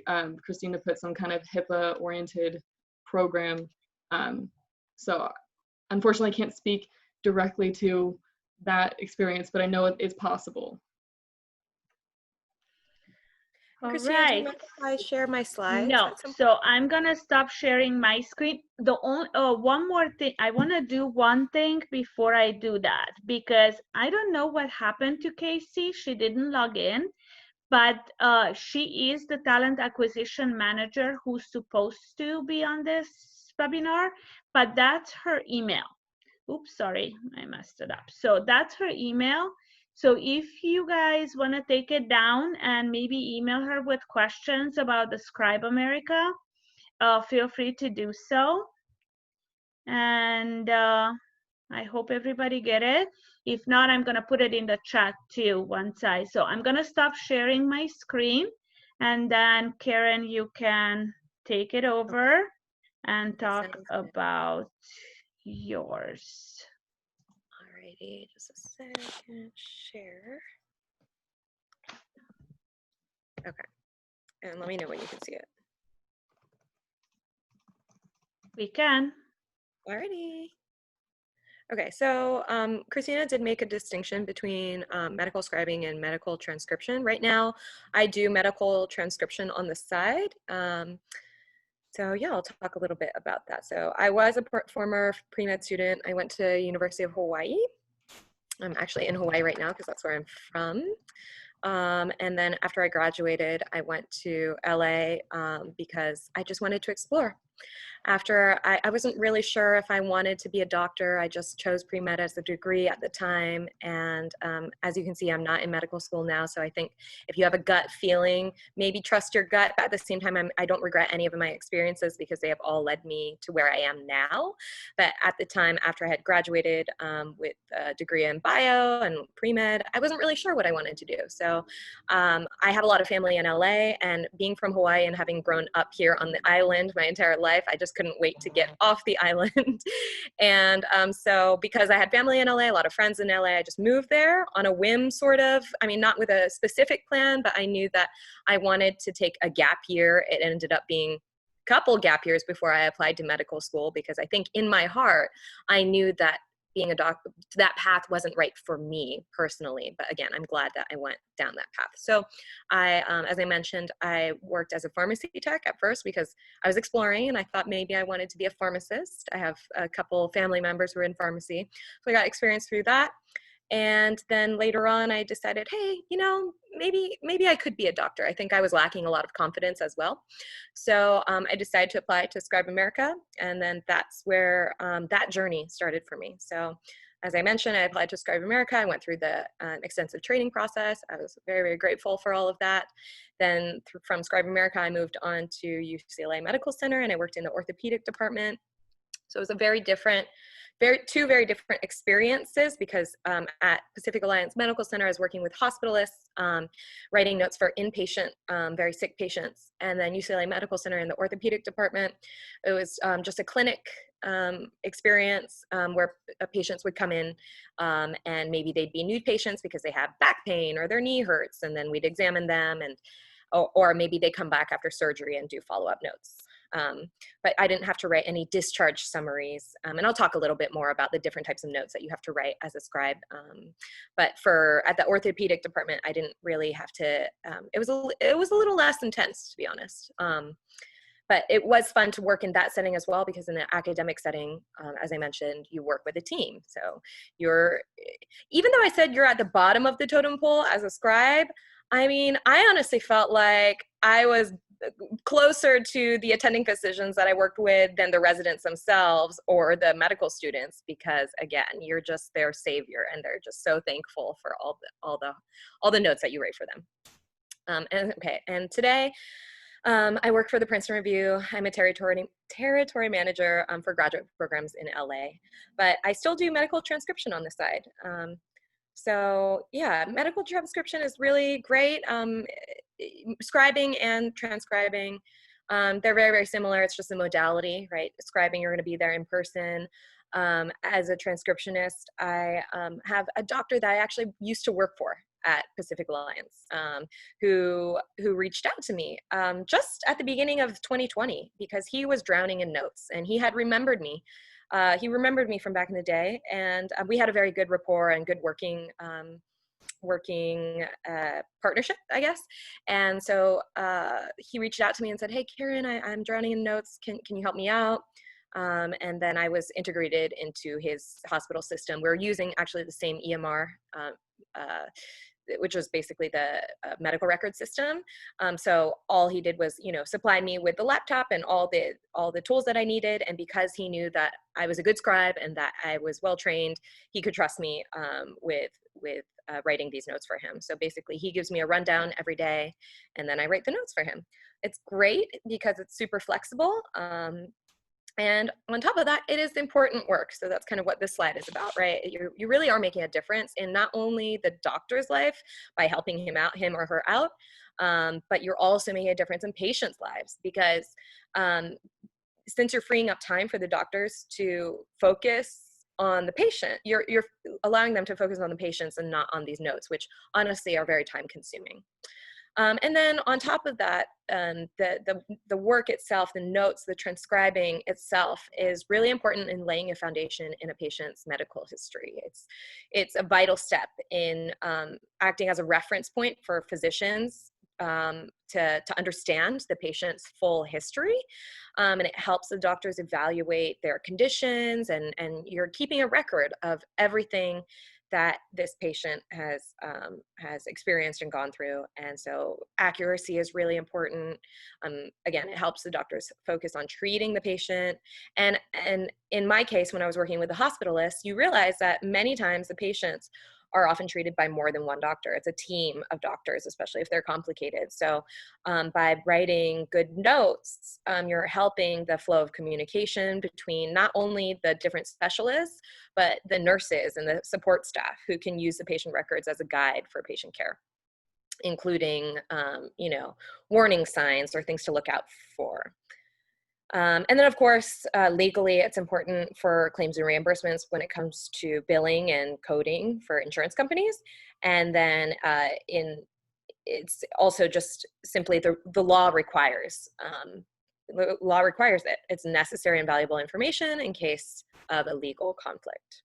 Christina put, some kind of HIPAA oriented program. So unfortunately I can't speak directly to that experience, but I know it's possible. All Christina, do you right. mind if I share my slides? No, so I'm gonna stop sharing my screen. The only one more thing, I want to do one thing before I do that, because I don't know what happened to Casey. She didn't log in, but she is the talent acquisition manager who's supposed to be on this webinar, but that's her email. Oops, sorry, I messed it up. So that's her email. So if you guys want to take it down and maybe email her with questions about the Scribe America, feel free to do so. And I hope everybody get it. If not, I'm going to put it in the chat too so I'm going to stop sharing my screen, and then Karen, you can take it over and talk about yours. Alrighty, just a second, share. Okay, and let me know when you can see it. We can. Alrighty. Okay, so Christina did make a distinction between medical scribing and medical transcription. Right now, I do medical transcription on the side. So yeah, I'll talk a little bit about that. So I was a former pre-med student. I went to University of Hawaii. I'm actually in Hawaii right now because that's where I'm from. And then after I graduated, I went to LA because I just wanted to explore. After I wasn't really sure if I wanted to be a doctor. I just chose pre-med as a degree at the time. And as you can see, I'm not in medical school now. So I think if you have a gut feeling, maybe trust your gut. But at the same time, I don't regret any of my experiences because they have all led me to where I am now. But at the time, after I had graduated with a degree in bio and pre-med, I wasn't really sure what I wanted to do. So I have a lot of family in LA, and being from Hawaii and having grown up here on the island my entire life, I just couldn't wait to get off the island. And so because I had family in LA, a lot of friends in LA, I just moved there on a whim, sort of. I mean, not with a specific plan, but I knew that I wanted to take a gap year. It ended up being a couple gap years before I applied to medical school, because I think in my heart, I knew that being a doctor, that path wasn't right for me personally. But again, I'm glad that I went down that path. So as I mentioned, I worked as a pharmacy tech at first because I was exploring and I thought maybe I wanted to be a pharmacist. I have a couple family members who are in pharmacy. So I got experience through that. And then later on, I decided, hey, you know, maybe I could be a doctor. I think I was lacking a lot of confidence as well. So I decided to apply to Scribe America. And then that's where that journey started for me. So as I mentioned, I applied to Scribe America. I went through the extensive training process. I was very, very grateful for all of that. Then from Scribe America, I moved on to UCLA Medical Center, and I worked in the orthopedic department. So it was a two very different experiences, because at Pacific Alliance Medical Center, I was working with hospitalists, writing notes for inpatient, very sick patients. And then UCLA Medical Center in the orthopedic department, it was just a clinic experience where patients would come in and maybe they'd be new patients because they have back pain or their knee hurts, and then we'd examine them, and or maybe they come back after surgery and do follow-up notes. But I didn't have to write any discharge summaries. And I'll talk a little bit more about the different types of notes that you have to write as a scribe. But at the orthopedic department, I didn't really have to, it was a little less intense, to be honest. But it was fun to work in that setting as well, because in an academic setting, as I mentioned, you work with a team. So even though I said you're at the bottom of the totem pole as a scribe, I mean, I honestly felt like I was closer to the attending physicians that I worked with than the residents themselves or the medical students, because again, you're just their savior, and they're just so thankful for all the notes that you write for them. And today, I work for the Princeton Review. I'm a territory manager for graduate programs in LA, but I still do medical transcription on the side. So yeah, medical transcription is really great. Scribing and transcribing They're very, very similar. It's just a modality, right? Scribing, you're going to be there in person. As a transcriptionist, I have a doctor that I actually used to work for at Pacific Alliance, who reached out to me just at the beginning of 2020 because he was drowning in notes and he had remembered me. He remembered me from back in the day, and we had a very good rapport and good working partnership, I guess. And so he reached out to me and said, "Hey, Karen, I'm drowning in notes. Can you help me out?" And then I was integrated into his hospital system. We're using actually the same EMR, which was basically the medical record system. So all he did was, supply me with the laptop and all the tools that I needed. And because he knew that I was a good scribe and that I was well trained, he could trust me with writing these notes for him. So basically, he gives me a rundown every day, and then I write the notes for him. It's great because it's super flexible. And on top of that, it is important work. So that's kind of what this slide is about, right? You really are making a difference in not only the doctor's life by helping him or her out, but you're also making a difference in patients' lives because since you're freeing up time for the doctors to focus on the patient, you're allowing them to focus on the patients and not on these notes, which honestly are very time consuming. And then on top of that, the work itself, the notes, the transcribing itself is really important in laying a foundation in a patient's medical history. It's a vital step in acting as a reference point for physicians to understand the patient's full history. And it helps the doctors evaluate their conditions, and you're keeping a record of everything that this patient has experienced and gone through. And so accuracy is really important. Again, it helps the doctors focus on treating the patient. And in my case, when I was working with the hospitalists, you realize that many times the patients are often treated by more than one doctor. It's a team of doctors, especially if they're complicated. So by writing good notes, you're helping the flow of communication between not only the different specialists, but the nurses and the support staff who can use the patient records as a guide for patient care, including, warning signs or things to look out for. And then, of course, legally, it's important for claims and reimbursements when it comes to billing and coding for insurance companies. And then it's also just simply the law requires it. It's necessary and valuable information in case of a legal conflict.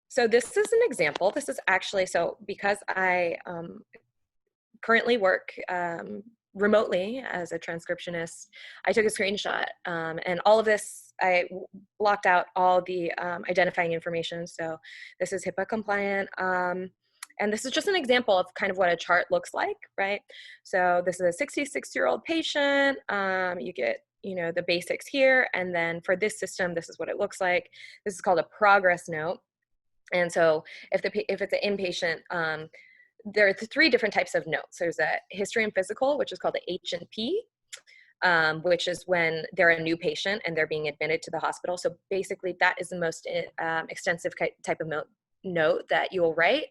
So this is an example. This is actually, so because I currently work remotely as a transcriptionist, I took a screenshot, and all of this, I blocked out all the identifying information. So this is HIPAA compliant. And this is just an example of kind of what a chart looks like, right? So this is a 66-year-old patient. You get, the basics here. And then for this system, this is what it looks like. This is called a progress note. And so if it's an inpatient, there are three different types of notes. There's a history and physical, which is called the H&P, which is when they're a new patient and they're being admitted to the hospital. So basically that is the most extensive type of note that you will write,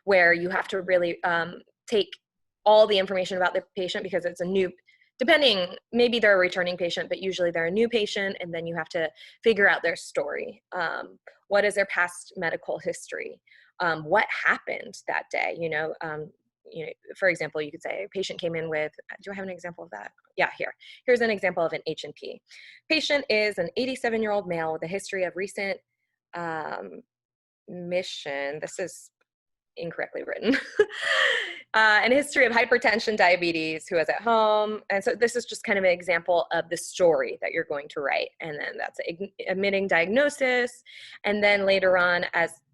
where you have to really take all the information about the patient because it's a new, maybe they're a returning patient, but usually they're a new patient, and then you have to figure out their story. What is their past medical history? What happened that day? For example, you could say a patient came in with, do I have an example of that? Yeah, here's an example of an H&P. Patient is an 87-year-old male with a history of recent mission. This is incorrectly written. An history of hypertension, diabetes, who is at home. And so this is just kind of an example of the story that you're going to write. And then that's admitting diagnosis. And then later on,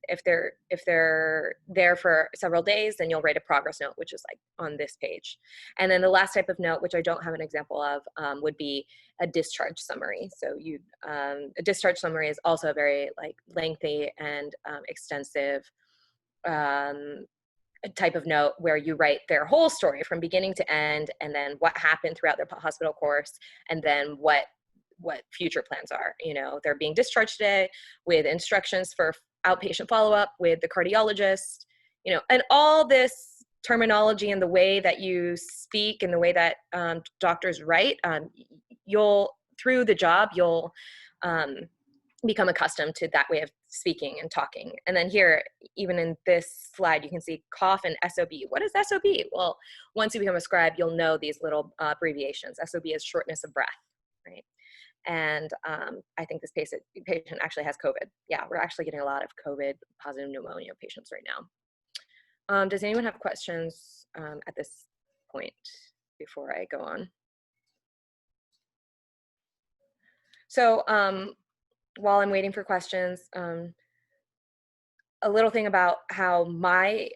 if they're there for several days, then you'll write a progress note, which is like on this page. And then the last type of note, which I don't have an example of, would be a discharge summary. So a discharge summary is also a very lengthy and extensive type of note where you write their whole story from beginning to end, and then what happened throughout their hospital course, and then what future plans are. They're being discharged today with instructions for outpatient follow-up with the cardiologist, and all this terminology and the way that you speak and the way that doctors write, through the job, you'll become accustomed to that way of speaking and talking. And then here, even in this slide, you can see cough and SOB. What is SOB? Well, once you become a scribe, you'll know these little abbreviations. SOB is shortness of breath, right? And I think this patient actually has COVID. Yeah, we're actually getting a lot of COVID positive pneumonia patients right now. Does anyone have questions at this point before I go on? So while I'm waiting for questions, a little thing about how my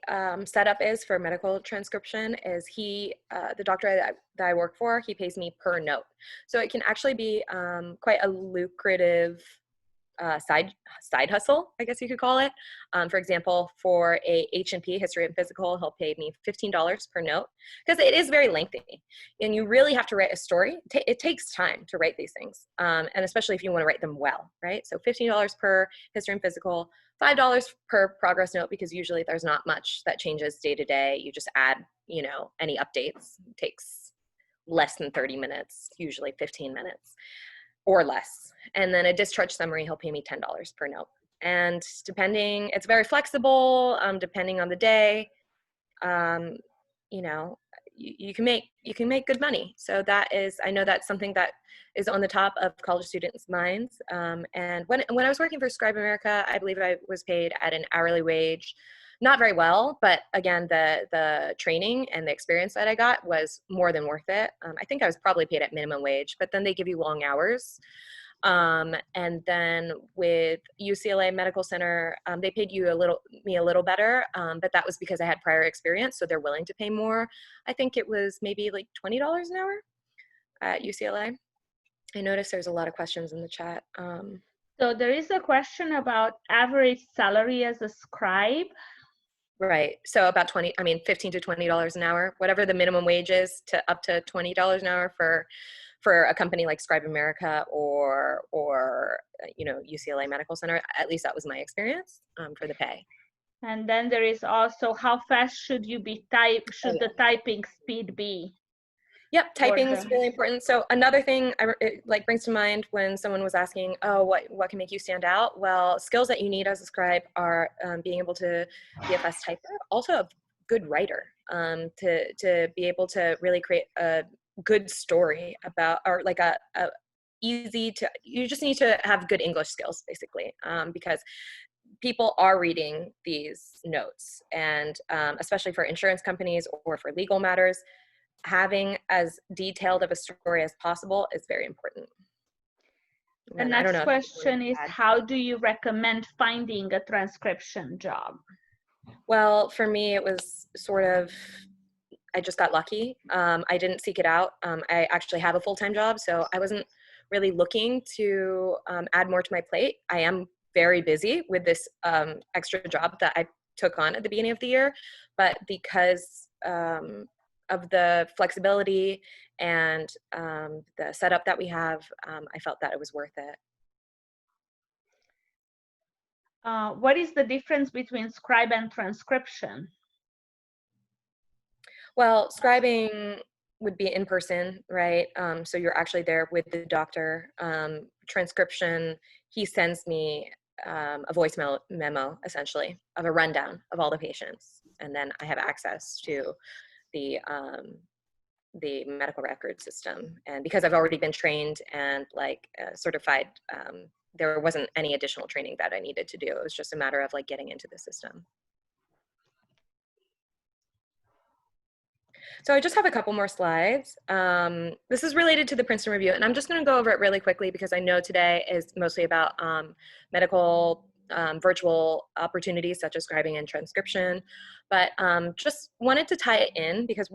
setup is for medical transcription is the doctor that I work for, he pays me per note. So it can actually be quite a lucrative side hustle, I guess you could call it. For example, for a H&P, history and physical, he'll pay me $15 per note because it is very lengthy and you really have to write a story. It takes time to write these things, and especially if you want to write them well, right? So $15 per history and physical, $5 per progress note, because usually there's not much that changes day to day. You just add, any updates. It takes less than 30 minutes, usually 15 minutes or less. And then a discharge summary, he'll pay me $10 per note. And it's very flexible, depending on the day, you can make good money. So I know that's something that is on the top of college students' minds. And when I was working for Scribe America, I believe I was paid at an hourly wage. Not very well, but again, the training and the experience that I got was more than worth it. I think I was probably paid at minimum wage, but then they give you long hours. And then with UCLA Medical Center, they paid me a little better, but that was because I had prior experience, so they're willing to pay more. I think it was maybe like $20 an hour at UCLA. I noticed there's a lot of questions in the chat. So there is a question about average salary as a scribe. Right. So about $15 to $20 an hour, whatever the minimum wage is, to up to $20 an hour for a company like Scribe America or UCLA Medical Center. At least that was my experience for the pay. And then there is also how fast should the typing speed be? Yep, typing is really important. So another thing it brings to mind when someone was asking, oh, what can make you stand out? Well, skills that you need as a scribe are being able to be a fast typer, also a good writer, to be able to really create a good story you just need to have good English skills, basically, because people are reading these notes, and especially for insurance companies or for legal matters, having as detailed of a story as possible is very important. The next question is, how do you recommend finding a transcription job? Well, for me, it was I just got lucky. I didn't seek it out. I actually have a full-time job, so I wasn't really looking to add more to my plate. I am very busy with this extra job that I took on at the beginning of the year, but because of the flexibility and the setup that we have, I felt that it was worth it. What is the difference between scribe and transcription? Well, scribing would be in person, right? So you're actually there with the doctor. Transcription, he sends me a voice memo, essentially, of a rundown of all the patients. And then I have access to the medical record system. And because I've already been trained and certified, there wasn't any additional training that I needed to do. It was just a matter of getting into the system. So I just have a couple more slides. This is related to the Princeton Review, and I'm just going to go over it really quickly because I know today is mostly about medical virtual opportunities such as scribing and transcription, but just wanted to tie it in because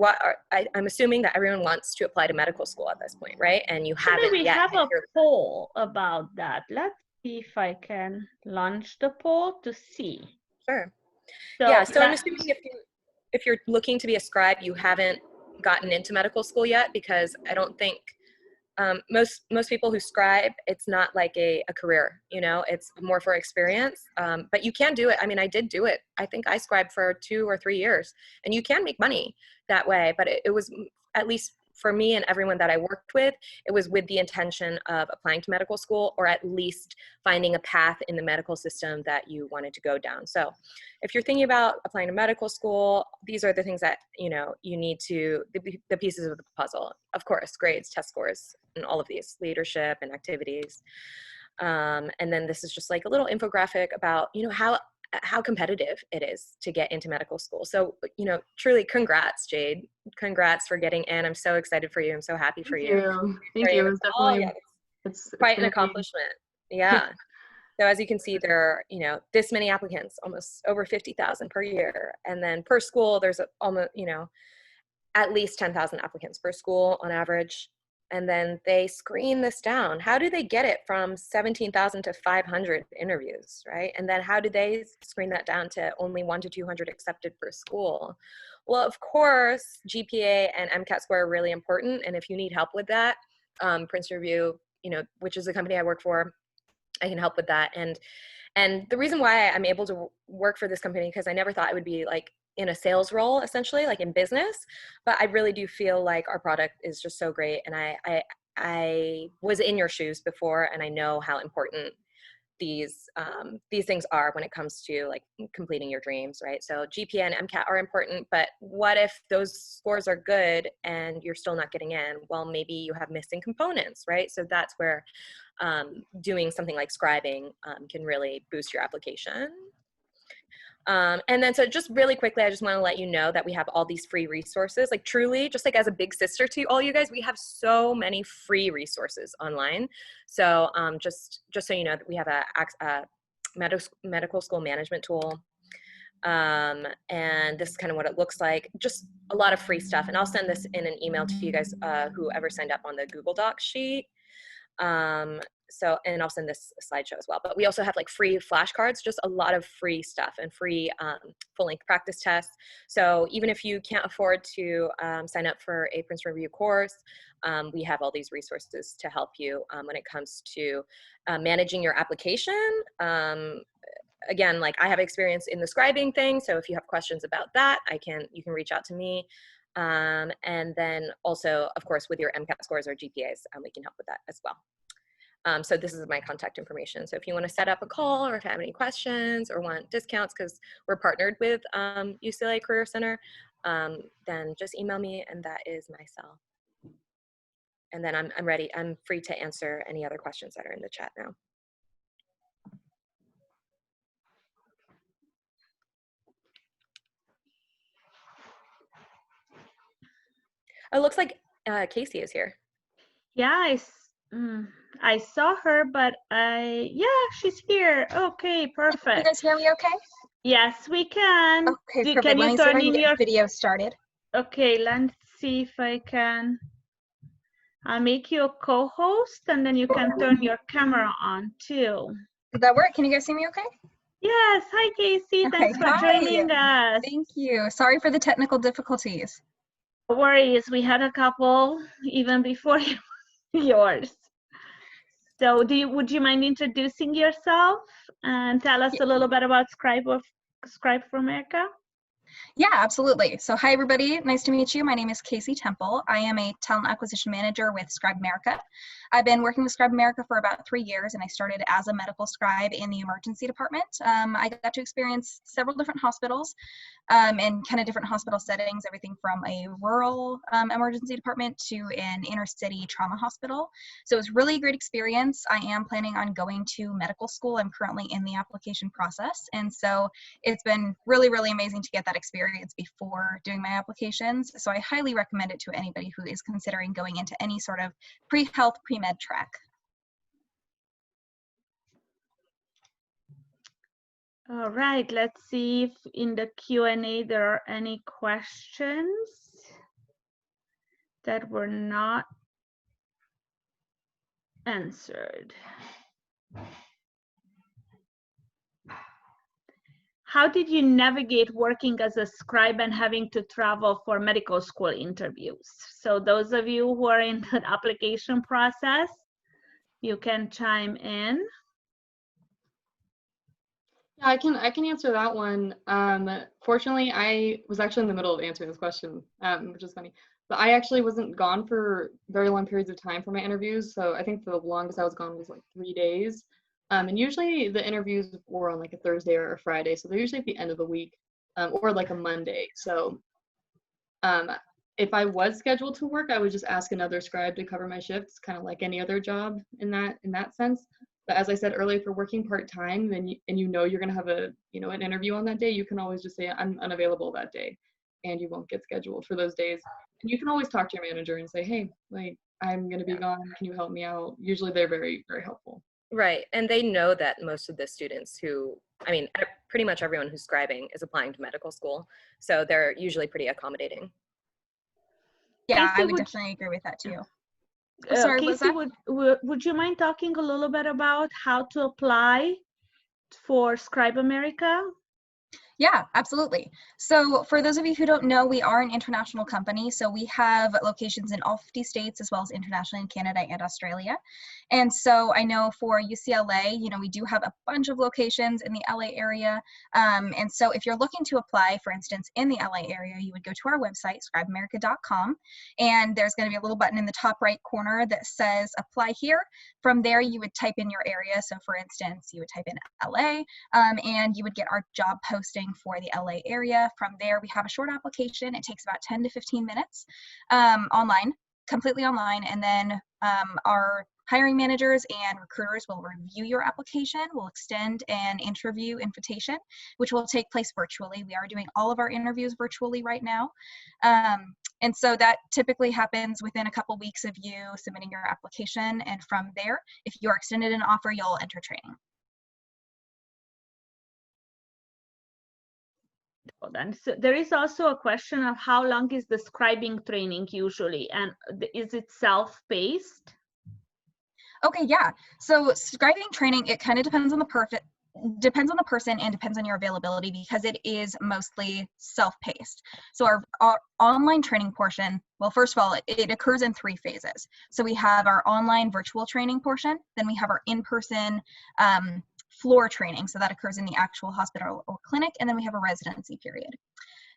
I'm assuming that everyone wants to apply to medical school at this point, right? And you haven't yet. We have a poll about that. Let's see if I can launch the poll to see. Sure. So I'm assuming if you're looking to be a scribe, you haven't gotten into medical school yet, because I don't think most people who scribe, it's not like a career, you know, it's more for experience. But you can do it. I mean, I did do it. I think I scribed for 2 or 3 years, and you can make money that way. But it was, at least for me and everyone that I worked with, it was with the intention of applying to medical school, or at least finding a path in the medical system that you wanted to go down. So if you're thinking about applying to medical school, these are the things that, you know, you need to, the pieces of the puzzle. Of course, grades, test scores, and all of these, leadership and activities. And then this is just like a little infographic about, you know, how competitive it is to get into medical school. So, you know, truly congrats, Jade. Congrats for getting in. I'm so excited for you. I'm so happy for you. Thank you. It's definitely, it's quite been an accomplishment. Yeah. So as you can see, there are, you know, this many applicants, almost over 50,000 per year. And then per school, there's almost, you know, at least 10,000 applicants per school on average. And then they screen this down. How do they get it from 17,000 to 500 interviews, right? And then how do they screen that down to only 1 to 200 accepted per school? Well, of course, GPA and MCAT score are really important. And if you need help with that, Princeton Review, you know, which is the company I work for, I can help with that. And the reason why I'm able to work for this company, because I never thought I would be like in a sales role, essentially, like in business, but I really do feel like our product is just so great. And I was in your shoes before, and I know how important these things are when it comes to like completing your dreams, right? So GPA and MCAT are important, but what if those scores are good and you're still not getting in? Well, maybe you have missing components, right? So that's where doing something like scribing can really boost your application. And then, so just really quickly, I just want to let you know that we have all these free resources, like truly, just like as a big sister to all you guys, we have so many free resources online. So just so you know, that we have a medical school management tool. And this is kind of what it looks like, just a lot of free stuff. And I'll send this in an email to you guys, whoever signed up on the Google Docs sheet. So, and I'll send this slideshow as well, but we also have like free flashcards, just a lot of free stuff and free full-length practice tests. So even if you can't afford to sign up for a Princeton Review course, we have all these resources to help you when it comes to managing your application. Again, like I have experience in the scribing thing, so if you have questions about that, you can reach out to me. And then also, of course, with your MCAT scores or GPAs, we can help with that as well. So this is my contact information. So if you want to set up a call, or if you have any questions or want discounts, because we're partnered with UCLA Career Center, then just email me, and that is my cell. And then I'm ready. I'm free to answer any other questions that are in the chat now. It looks like Casey is here. Yeah, I saw her, but yeah, she's here. Okay, perfect. Can you guys hear me okay? Yes, we can. Okay, perfect. Can you turn in your video started? Okay, let's see if I can. I'll make you a co-host, and then you can turn your camera on too. Did that work? Can you guys see me okay? Yes, hi Casey, Okay, thanks for joining us. Thank you. Sorry for the technical difficulties. No worries, we had a couple even before yours. So would you mind introducing yourself and tell us a little bit about Scribe for America? Yeah, absolutely. So hi, everybody. Nice to meet you. My name is Casey Temple. I am a talent acquisition manager with Scribe America. I've been working with Scribe America for about 3 years, and I started as a medical scribe in the emergency department. I got to experience several different hospitals and kind of different hospital settings, everything from a rural emergency department to an inner city trauma hospital. So it was really a great experience. I am planning on going to medical school. I'm currently in the application process. And so it's been really, really amazing to get that experience before doing my applications. So I highly recommend it to anybody who is considering going into any sort of pre-health, pre-med track. All right, let's see if in the Q&A there are any questions that were not answered. how did you navigate working as a scribe and having to travel for medical school interviews? So those of you who are in the application process, you can chime in. Yeah, I can answer that one. Fortunately, I was actually in the middle of answering this question, which is funny. But I actually wasn't gone for very long periods of time for my interviews. So I think the longest I was gone was like 3 days. And usually the interviews were on like a Thursday or a Friday. So they're usually at the end of the week, or like a Monday. So if I was scheduled to work, I would just ask another scribe to cover my shifts, kind of like any other job in that sense. But as I said earlier, if you're working part-time, then you know you're gonna have an interview on that day, you can always just say I'm unavailable that day, and you won't get scheduled for those days. And you can always talk to your manager and say, hey, like I'm gonna be gone. Can you help me out? Usually they're very, very helpful. Right, and they know that most of the students who, I mean, pretty much everyone who's scribing is applying to medical school, so they're usually pretty accommodating. Yeah, Casey, I would definitely agree with that too. Casey, Sorry, was that? would you mind talking a little bit about how to apply for Scribe America? Yeah, absolutely. So for those of you who don't know, we are an international company. So we have locations in all 50 states as well as internationally in Canada and Australia. And so I know for UCLA, we do have a bunch of locations in the LA area. And so if you're looking to apply, for instance, in the LA area, you would go to our website, scribeamerica.com, and there's going to be a little button in the top right corner that says apply here. From there, you would type in your area. So for instance, you would type in LA, and you would get our job posting for the LA area. From there, we have a short application. It takes about 10 to 15 minutes online, completely online, and then our hiring managers and recruiters will review your application, will extend an interview invitation, which will take place virtually. We are doing all of our interviews virtually right now. And so that typically happens within a couple weeks of you submitting your application. And from there, if you are extended an offer, you'll enter training. Then so there is also a question of how long is the scribing training usually, and is it self-paced? Okay, yeah. So scribing training, it kind of depends on the person and depends on your availability because it is mostly self-paced. So our online training portion, well, first of all, it occurs in 3 phases. So we have our online virtual training portion, then we have our in-person floor training. So that occurs in the actual hospital or clinic, and then we have a residency period.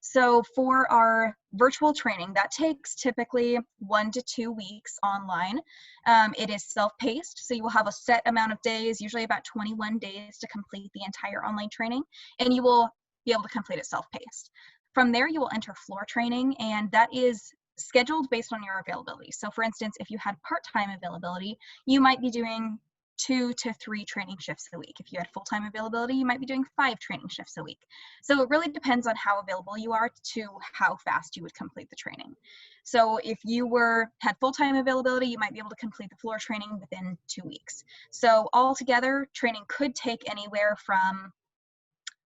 So for our virtual training, that takes typically 1 to 2 weeks online. It is self-paced, so you will have a set amount of days, usually about 21 days to complete the entire online training, and you will be able to complete it self-paced. From there, you will enter floor training, and that is scheduled based on your availability. So for instance, if you had part-time availability, you might be doing 2 to 3 training shifts a week. If you had full-time availability, you might be doing 5 training shifts a week. So it really depends on how available you are to how fast you would complete the training. So if you had full-time availability, you might be able to complete the floor training within 2 weeks. So altogether, training could take anywhere from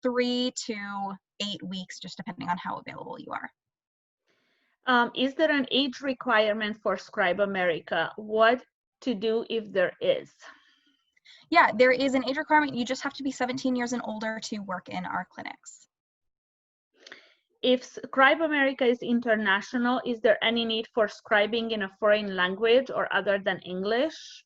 3 to 8 weeks, just depending on how available you are. Is there an age requirement for Scribe America? What to do if there is? Yeah, there is an age requirement. You just have to be 17 years and older to work in our clinics. If Scribe America is international, is there any need for scribing in a foreign language or other than English?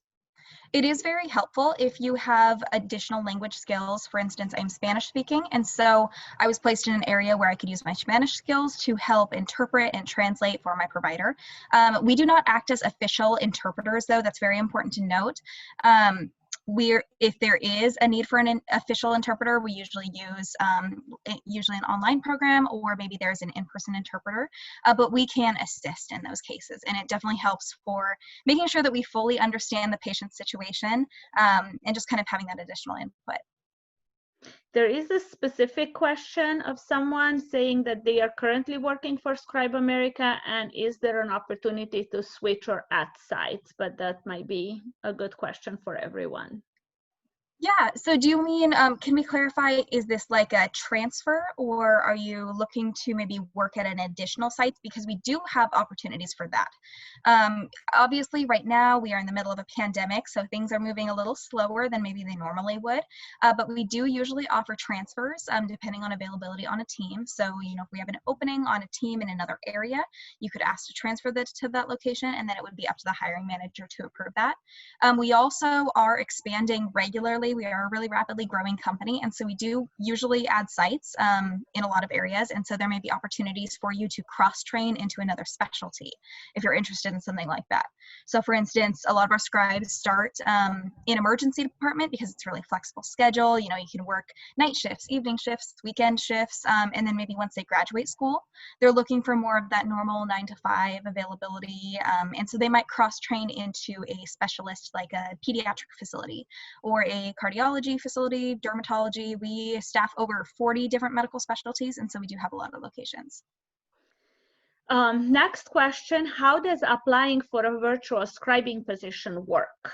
It is very helpful if you have additional language skills. For instance, I'm Spanish speaking, and so I was placed in an area where I could use my Spanish skills to help interpret and translate for my provider. We do not act as official interpreters, though. That's very important to note. If there is a need for an official interpreter, we usually use an online program, or maybe there's an in-person interpreter, but we can assist in those cases, and it definitely helps for making sure that we fully understand the patient's situation and just kind of having that additional input. There is a specific question of someone saying that they are currently working for Scribe America, and is there an opportunity to switch or add sites? But that might be a good question for everyone. Yeah, so do you mean, can we clarify, is this like a transfer, or are you looking to maybe work at an additional site? Because we do have opportunities for that. Obviously, right now we are in the middle of a pandemic, so things are moving a little slower than maybe they normally would, but we do usually offer transfers depending on availability on a team. So, you know, if we have an opening on a team in another area, you could ask to transfer that to that location, and then it would be up to the hiring manager to approve that. We also are expanding regularly. We are a really rapidly growing company, and so we do usually add sites in a lot of areas, and so there may be opportunities for you to cross-train into another specialty if you're interested in something like that. So for instance, a lot of our scribes start in emergency department because it's a really flexible schedule. You know, you can work night shifts, evening shifts, weekend shifts, and then maybe once they graduate school, they're looking for more of that normal 9 to 5 availability, and so they might cross-train into a specialist like a pediatric facility or a cardiology facility, dermatology. We staff over 40 different medical specialties, and so we do have a lot of locations. Next question, how does applying for a virtual scribing position work?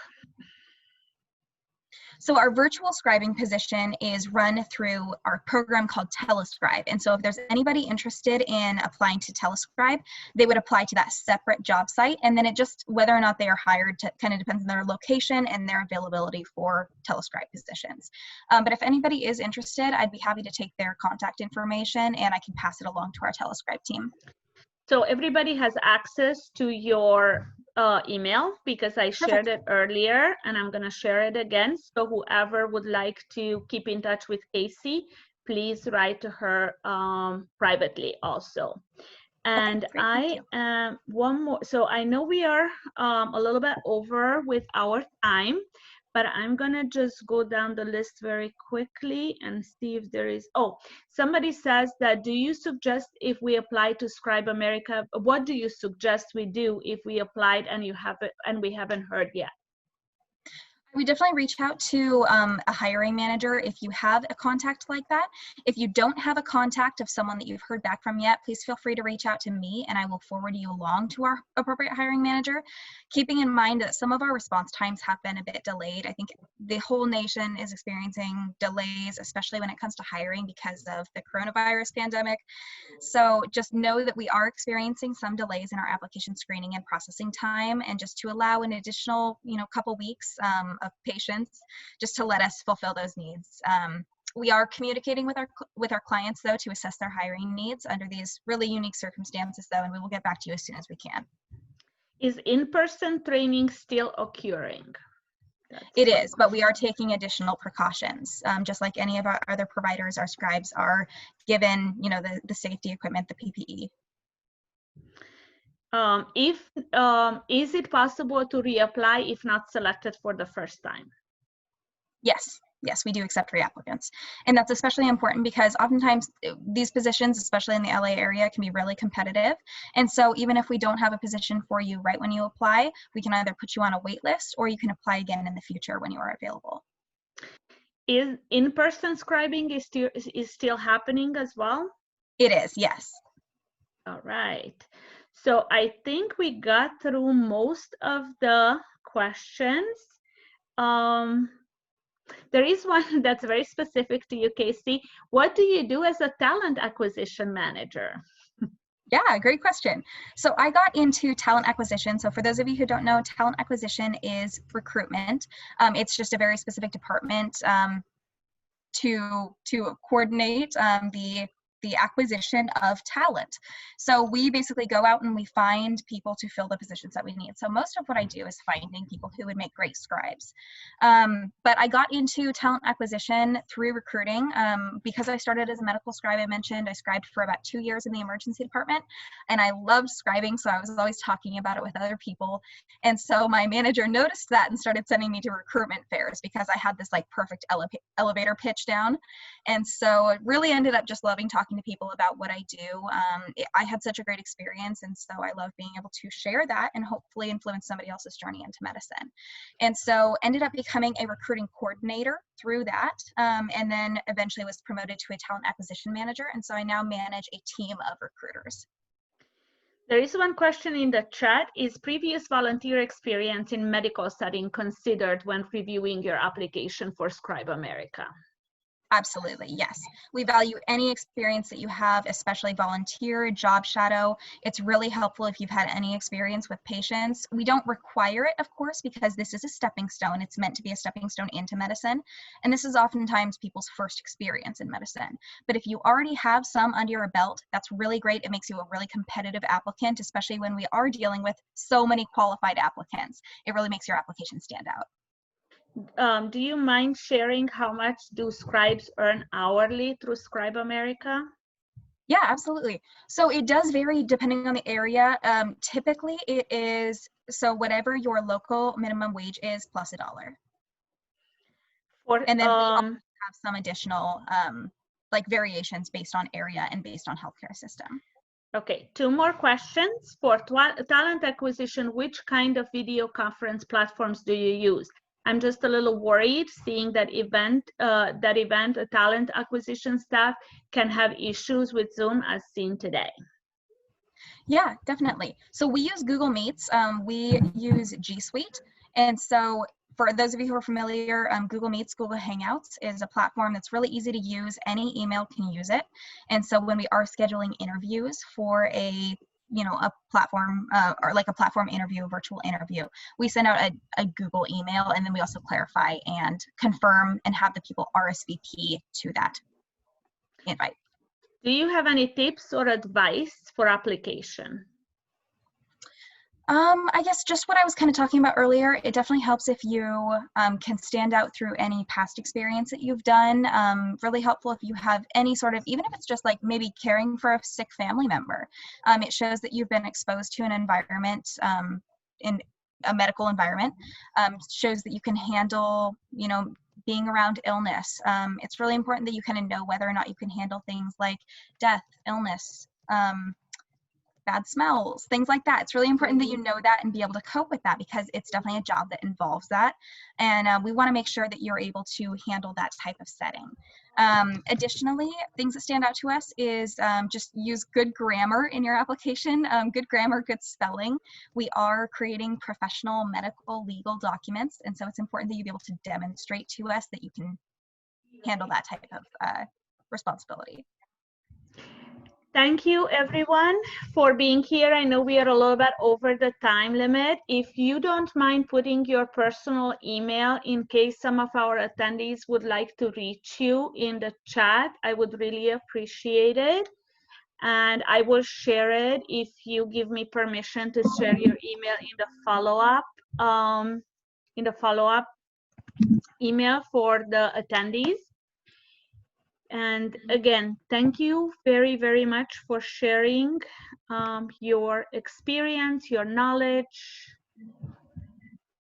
So our virtual scribing position is run through our program called Telescribe. And so if there's anybody interested in applying to Telescribe, they would apply to that separate job site. And then it just, whether or not they are hired, kind of depends on their location and their availability for Telescribe positions. But if anybody is interested, I'd be happy to take their contact information and I can pass it along to our Telescribe team. So everybody has access to your email because I shared it earlier, and I'm going to share it again. So whoever would like to keep in touch with Casey, please write to her privately also. And I am one more. So I know we are a little bit over with our time, but I'm gonna just go down the list very quickly and see if there is, oh, somebody says that, do you suggest if we apply to Scribe America, what do you suggest we do if we applied and we haven't heard yet? We definitely reach out to a hiring manager if you have a contact like that. If you don't have a contact of someone that you've heard back from yet, please feel free to reach out to me and I will forward you along to our appropriate hiring manager, keeping in mind that some of our response times have been a bit delayed. I think the whole nation is experiencing delays, especially when it comes to hiring because of the coronavirus pandemic. So just know that we are experiencing some delays in our application screening and processing time, and just to allow an additional, couple weeks of patience just to let us fulfill those needs. We are communicating with our clients though to assess their hiring needs under these really unique circumstances though, and we will get back to you as soon as we can. Is in-person training still occurring? It is, but we are taking additional precautions. Just like any of our other providers, our scribes are given, the safety equipment, the PPE. Is it possible to reapply if not selected for the first time? Yes, we do accept reapplicants. And that's especially important because oftentimes these positions, especially in the LA area, can be really competitive. And so even if we don't have a position for you right when you apply, we can either put you on a wait list or you can apply again in the future when you are available. Is in-person scribing is still happening as well? It is, yes. All right. So I think we got through most of the questions. There is one that's very specific to you, Casey. What do you do as a talent acquisition manager? Yeah, great question. So I got into talent acquisition. So for those of you who don't know, talent acquisition is recruitment. It's just a very specific department to coordinate the acquisition of talent. So we basically go out and we find people to fill the positions that we need. So most of what I do is finding people who would make great scribes. But I got into talent acquisition through recruiting because I started as a medical scribe. I mentioned I scribed for about 2 years in the emergency department and I loved scribing. So I was always talking about it with other people. And so my manager noticed that and started sending me to recruitment fairs because I had this like perfect elevator pitch down. And so it really ended up just loving talking to people about what I do. I had such a great experience, and so I love being able to share that and hopefully influence somebody else's journey into medicine. And so ended up becoming a recruiting coordinator through that, and then eventually was promoted to a talent acquisition manager, and so I now manage a team of recruiters. There is one question in the chat. Is previous volunteer experience in medical setting considered when reviewing your application for Scribe America? Absolutely, yes. We value any experience that you have, especially volunteer, job shadow. It's really helpful if you've had any experience with patients. We don't require it, of course, because this is a stepping stone. It's meant to be a stepping stone into medicine. And this is oftentimes people's first experience in medicine. But if you already have some under your belt, that's really great. It makes you a really competitive applicant, especially when we are dealing with so many qualified applicants. It really makes your application stand out. Do you mind sharing how much do scribes earn hourly through Scribe America? Yeah, absolutely. So it does vary depending on the area. Typically it is, so whatever your local minimum wage is plus $1. And then we also have some additional like variations based on area and based on healthcare system. Okay, 2 more questions. For talent acquisition, which kind of video conference platforms do you use? I'm just a little worried seeing that talent acquisition staff can have issues with Zoom as seen today. Yeah, definitely. So we use Google Meets. We use G Suite. And so for those of you who are familiar, Google Meets, Google Hangouts is a platform that's really easy to use. Any email can use it. And so when we are scheduling interviews for a platform or like a platform interview, a virtual interview, we send out a Google email, and then we also clarify and confirm and have the people RSVP to that invite. Do you have any tips or advice for application? I guess just what I was kind of talking about earlier, it definitely helps if you can stand out through any past experience that you've done. Really helpful if you have any sort of, even if it's just like maybe caring for a sick family member. It shows that you've been exposed to an environment, in a medical environment. Shows that you can handle, being around illness. It's really important that you kind of know whether or not you can handle things like death, illness, bad smells, things like that. It's really important that you know that and be able to cope with that, because it's definitely a job that involves that. And we want to make sure that you're able to handle that type of setting. Additionally, things that stand out to us is just use good grammar in your application. Good grammar, good spelling. We are creating professional medical legal documents, and so it's important that you be able to demonstrate to us that you can handle that type of responsibility. Thank you everyone for being here. I know we are a little bit over the time limit. If you don't mind putting your personal email in case some of our attendees would like to reach you in the chat, I would really appreciate it. And I will share it if you give me permission to share your email in the follow-up email for the attendees. And again, thank you very, very much for sharing your experience, your knowledge,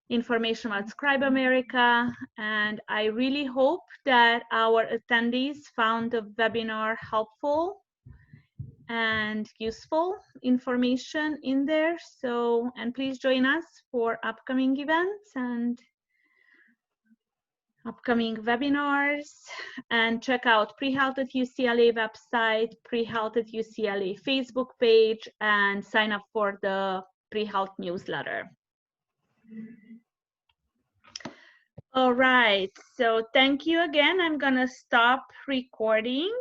information about Scribe America. And I really hope that our attendees found the webinar helpful and useful information in there. So, and please join us for upcoming events and upcoming webinars, and check out Pre-Health at UCLA website, Pre-Health at UCLA Facebook page, and sign up for the Pre-Health newsletter. All right, so thank you again. I'm gonna stop recording.